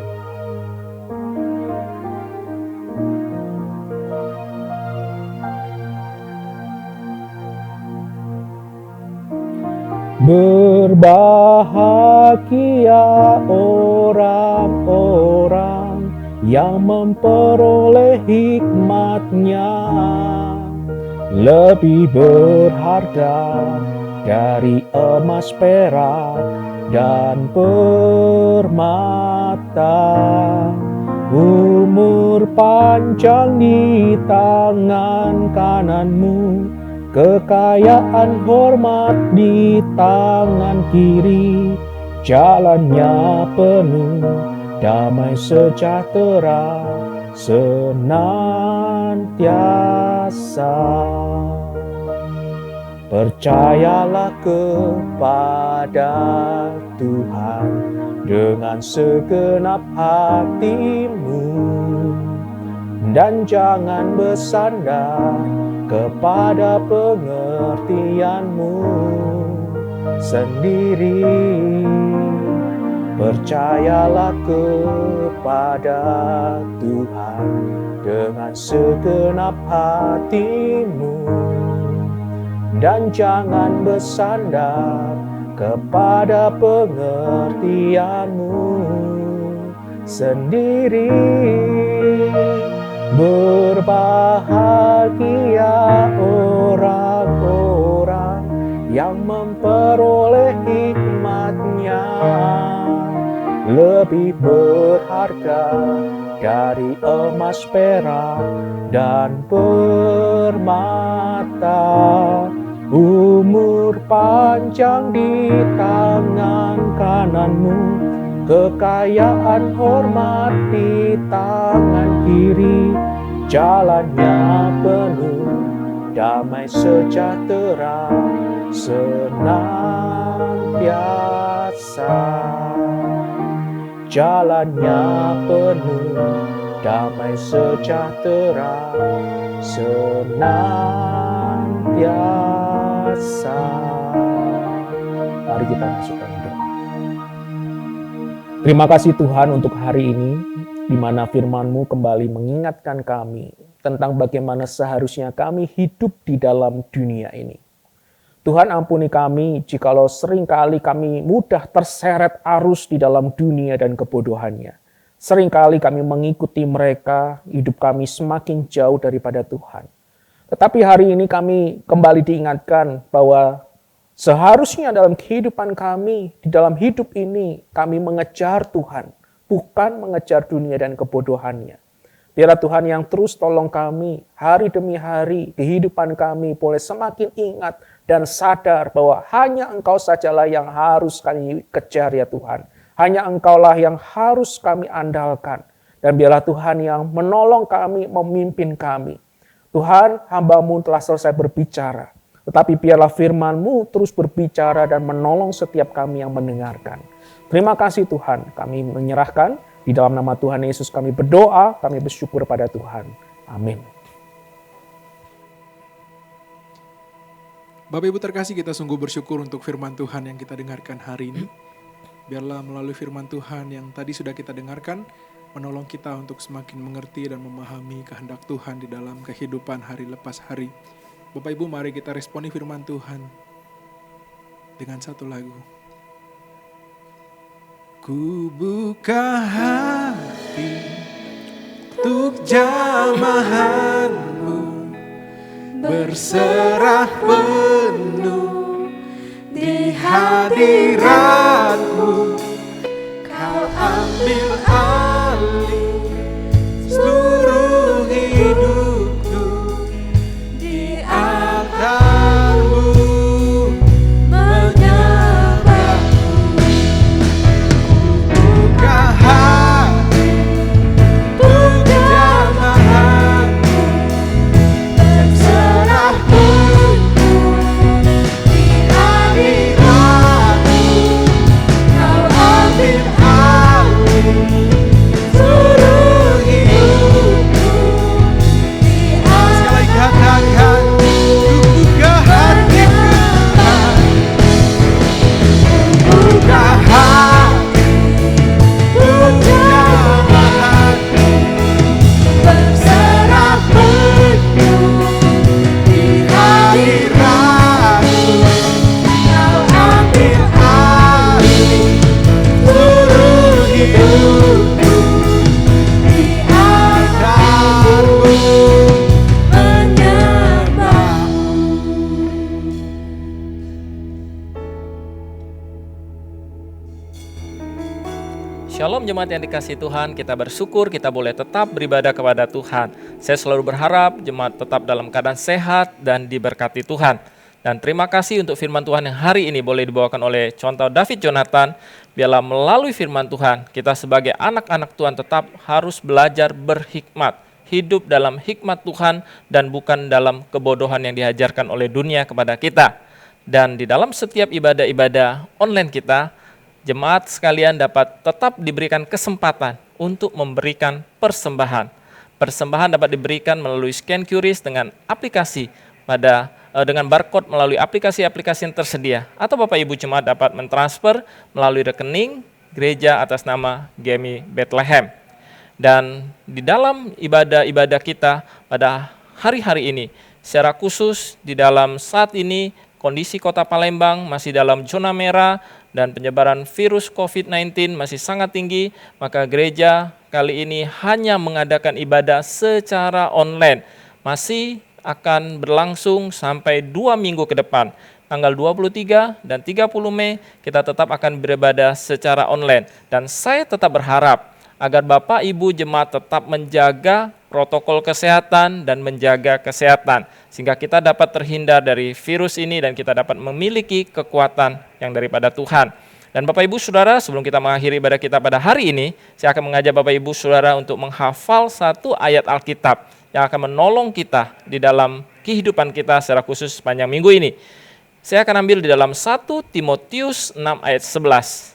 Speaker 4: Berbahagia orang-orang yang memperoleh hikmat-Nya, lebih berharga dari emas, perak, dan permata. Umur panjang di tangan kananmu, kekayaan hormat di tangan kiri. Jalannya penuh damai sejahtera senantiasa. Percayalah kepada Tuhan dengan segenap hatimu, dan jangan bersandar kepada pengertianmu sendiri. Percayalah kepada Tuhan dengan segenap hatimu, dan jangan bersandar kepada pengertianmu sendiri. Berbahagia orang-orang yang memperoleh hikmat-Nya, lebih berharga dari emas, perak, dan permata. Umur panjang di tangan kananmu, kekayaan hormat di tangan kiri. Jalannya penuh damai sejahtera senantiasa. Jalannya penuh damai sejahtera senantiasa. Mari kita masukkan doa. Terima kasih Tuhan untuk hari ini, di mana firman-Mu kembali mengingatkan kami tentang bagaimana seharusnya kami hidup di dalam dunia ini. Tuhan, ampuni kami jikalau seringkali kami mudah terseret arus di dalam dunia dan kebodohannya. Seringkali kami mengikuti mereka, hidup kami semakin jauh daripada Tuhan. Tetapi hari ini kami kembali diingatkan bahwa seharusnya dalam kehidupan kami, di dalam hidup ini, kami mengejar Tuhan, bukan mengejar dunia dan kebodohannya. Biarlah Tuhan yang terus tolong kami, hari demi hari, kehidupan kami boleh semakin ingat dan sadar bahwa hanya Engkau sajalah yang harus kami kejar ya Tuhan. Hanya Engkaulah yang harus kami andalkan. Dan biarlah Tuhan yang menolong kami, memimpin kami. Tuhan, hamba-Mu telah selesai berbicara. Tetapi biarlah firman-Mu terus berbicara dan menolong setiap kami yang mendengarkan. Terima kasih Tuhan, kami menyerahkan. Di dalam nama Tuhan Yesus kami berdoa, kami bersyukur pada Tuhan. Amin.
Speaker 3: Bapak Ibu terkasih, kita sungguh bersyukur untuk firman Tuhan yang kita dengarkan hari ini. Biarlah melalui firman Tuhan yang tadi sudah kita dengarkan, menolong kita untuk semakin mengerti dan memahami kehendak Tuhan di dalam kehidupan hari lepas hari. Bapak Ibu, mari kita responi firman Tuhan dengan satu lagu. Ku buka hati untuk jamahanmu, berserah penuh di hadiratmu. Kau ambil alih seluruh hidupku di altarmu, menyembahmu. Buka hati untuk jamahanmu, berserah penuh di hadiratmu. Kau ambil alih seluruh hidupku di altarmu. Sekali katakan, ku buka hatiku, buka hati untuk jamahanmu, berserah penuh di hadiratmu. Kau ambil alih seluruh hidupku di altarmu, menyembahmu.
Speaker 5: Shalom jemaat yang dikasihi Tuhan, kita bersyukur kita boleh tetap beribadah kepada Tuhan. Saya selalu berharap jemaat tetap dalam keadaan sehat dan diberkati Tuhan. Dan terima kasih untuk firman Tuhan yang hari ini boleh dibawakan oleh contoh David Jonathan. Biarlah melalui firman Tuhan, kita sebagai anak-anak Tuhan tetap harus belajar berhikmat. Hidup dalam hikmat Tuhan dan bukan dalam kebodohan yang diajarkan oleh dunia kepada kita. Dan di dalam setiap ibadah-ibadah online kita, jemaat sekalian dapat tetap diberikan kesempatan untuk memberikan persembahan. Persembahan dapat diberikan melalui scan QRIS dengan aplikasi dengan barcode melalui aplikasi-aplikasi yang tersedia. Atau Bapak Ibu jemaat dapat mentransfer melalui rekening gereja atas nama GMI Bethlehem. Dan di dalam ibadah-ibadah kita pada hari-hari ini, secara khusus di dalam saat ini kondisi Kota Palembang masih dalam zona merah dan penyebaran virus COVID-19 masih sangat tinggi, maka gereja kali ini hanya mengadakan ibadah secara online. Masih akan berlangsung sampai 2 minggu ke depan. Tanggal 23 dan 30 Mei kita tetap akan beribadah secara online. Dan saya tetap berharap agar Bapak Ibu jemaat tetap menjaga protokol kesehatan dan menjaga kesehatan, sehingga kita dapat terhindar dari virus ini dan kita dapat memiliki kekuatan yang daripada Tuhan. Dan Bapak Ibu Saudara, sebelum kita mengakhiri ibadah kita pada hari ini, saya akan mengajak Bapak Ibu Saudara untuk menghafal satu ayat Alkitab yang akan menolong kita di dalam kehidupan kita secara khusus sepanjang minggu ini. Saya akan ambil di dalam 1 Timotius 6 ayat 11.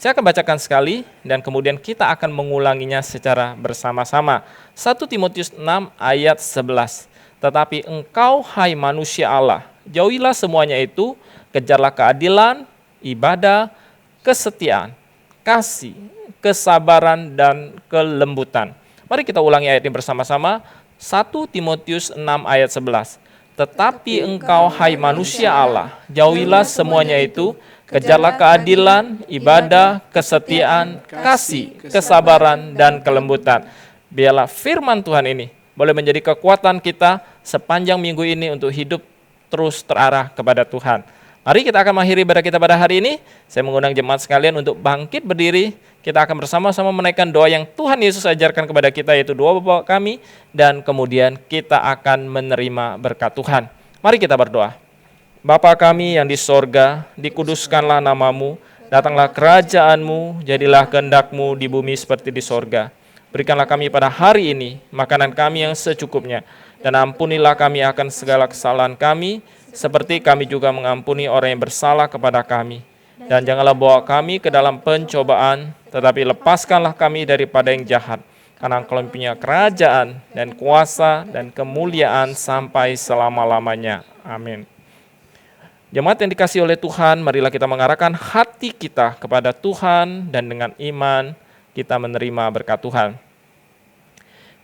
Speaker 5: Saya akan bacakan sekali dan kemudian kita akan mengulanginya secara bersama-sama. 1 Timotius 6 ayat 11. Tetapi engkau hai manusia Allah, jauhilah semuanya itu, kejarlah keadilan, ibadah, kesetiaan, kasih, kesabaran, dan kelembutan. Mari kita ulangi ayat ini bersama-sama. 1 Timotius 6 ayat 11. Tetapi engkau hai manusia Allah, jauhilah semuanya itu, kejarlah keadilan, ibadah, kesetiaan, kasih, kesabaran, dan kelembutan. Biarlah firman Tuhan ini boleh menjadi kekuatan kita sepanjang minggu ini untuk hidup terus terarah kepada Tuhan. Mari kita akan mengakhiri ibadah kita pada hari ini. Saya mengundang jemaat sekalian untuk bangkit berdiri. Kita akan bersama-sama menaikkan doa yang Tuhan Yesus ajarkan kepada kita, yaitu doa Bapa kami, dan kemudian kita akan menerima berkat Tuhan. Mari kita berdoa. Bapa kami yang di sorga, dikuduskanlah namamu, datanglah kerajaan-Mu, jadilah kehendak-Mu di bumi seperti di sorga. Berikanlah kami pada hari ini makanan kami yang secukupnya, dan ampunilah kami akan segala kesalahan kami, seperti kami juga mengampuni orang yang bersalah kepada kami. Dan janganlah bawa kami ke dalam pencobaan, tetapi lepaskanlah kami daripada yang jahat. Karena Engkau punya kerajaan dan kuasa dan kemuliaan sampai selama-lamanya. Amin. Jemaat yang dikasihi oleh Tuhan, marilah kita mengarahkan hati kita kepada Tuhan dan dengan iman kita menerima berkat Tuhan.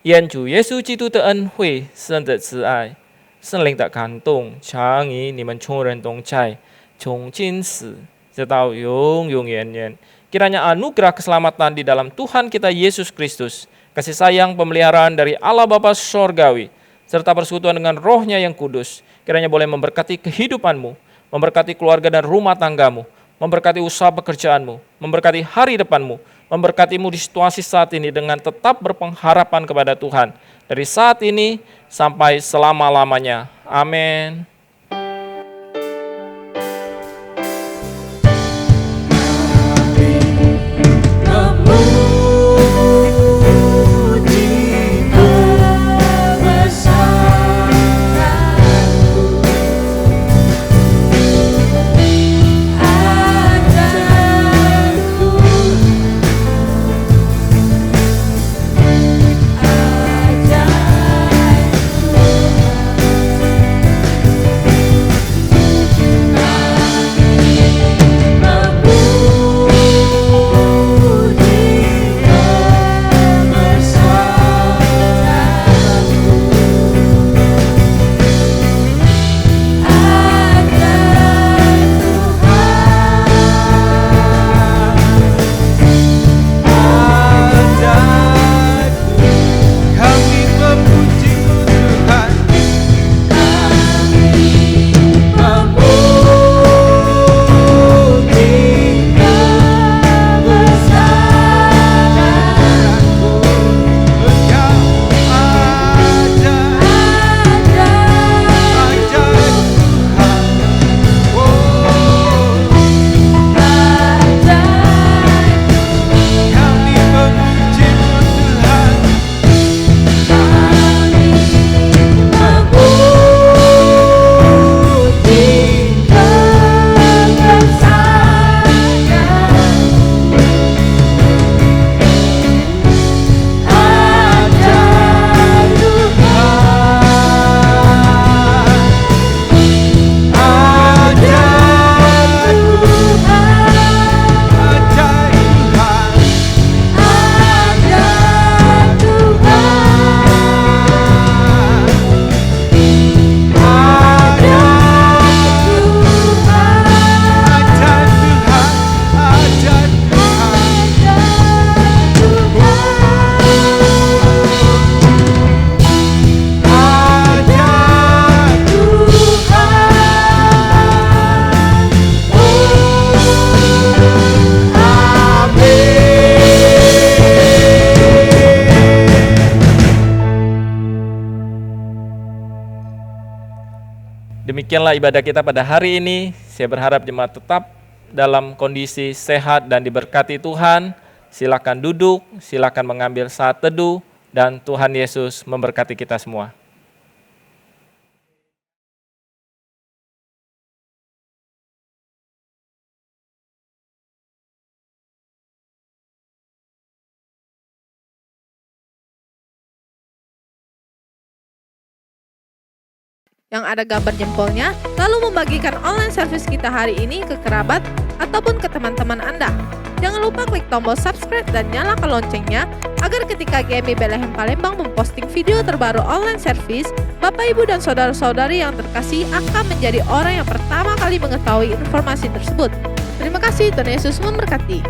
Speaker 5: 愿主耶稣基督的恩惠、神的慈爱、圣灵的感动，常与你们众人同在，从今时直到永永远远。Kiranya anugerah keselamatan di dalam Tuhan kita Yesus Kristus, kasih sayang pemeliharaan dari Allah Bapa Sorgawi, serta persekutuan dengan Roh-Nya yang kudus, kiranya boleh memberkati kehidupanmu, memberkati keluarga dan rumah tanggamu, memberkati usaha pekerjaanmu, memberkati hari depanmu, memberkatimu di situasi saat ini dengan tetap berpengharapan kepada Tuhan, dari saat ini sampai selama-lamanya. Amin. Demikianlah ibadah kita pada hari ini. Saya berharap jemaat tetap dalam kondisi sehat dan diberkati Tuhan. Silakan duduk, silakan mengambil saat teduh, dan Tuhan Yesus memberkati kita semua.
Speaker 6: Yang ada gambar jempolnya, lalu membagikan online service kita hari ini ke kerabat ataupun ke teman-teman Anda. Jangan lupa klik tombol subscribe dan nyalakan loncengnya agar ketika GMI Bethlehem Palembang memposting video terbaru online service, Bapak, Ibu, dan saudara-saudari yang terkasih akan menjadi orang yang pertama kali mengetahui informasi tersebut. Terima kasih, Tuhan Yesus memberkati.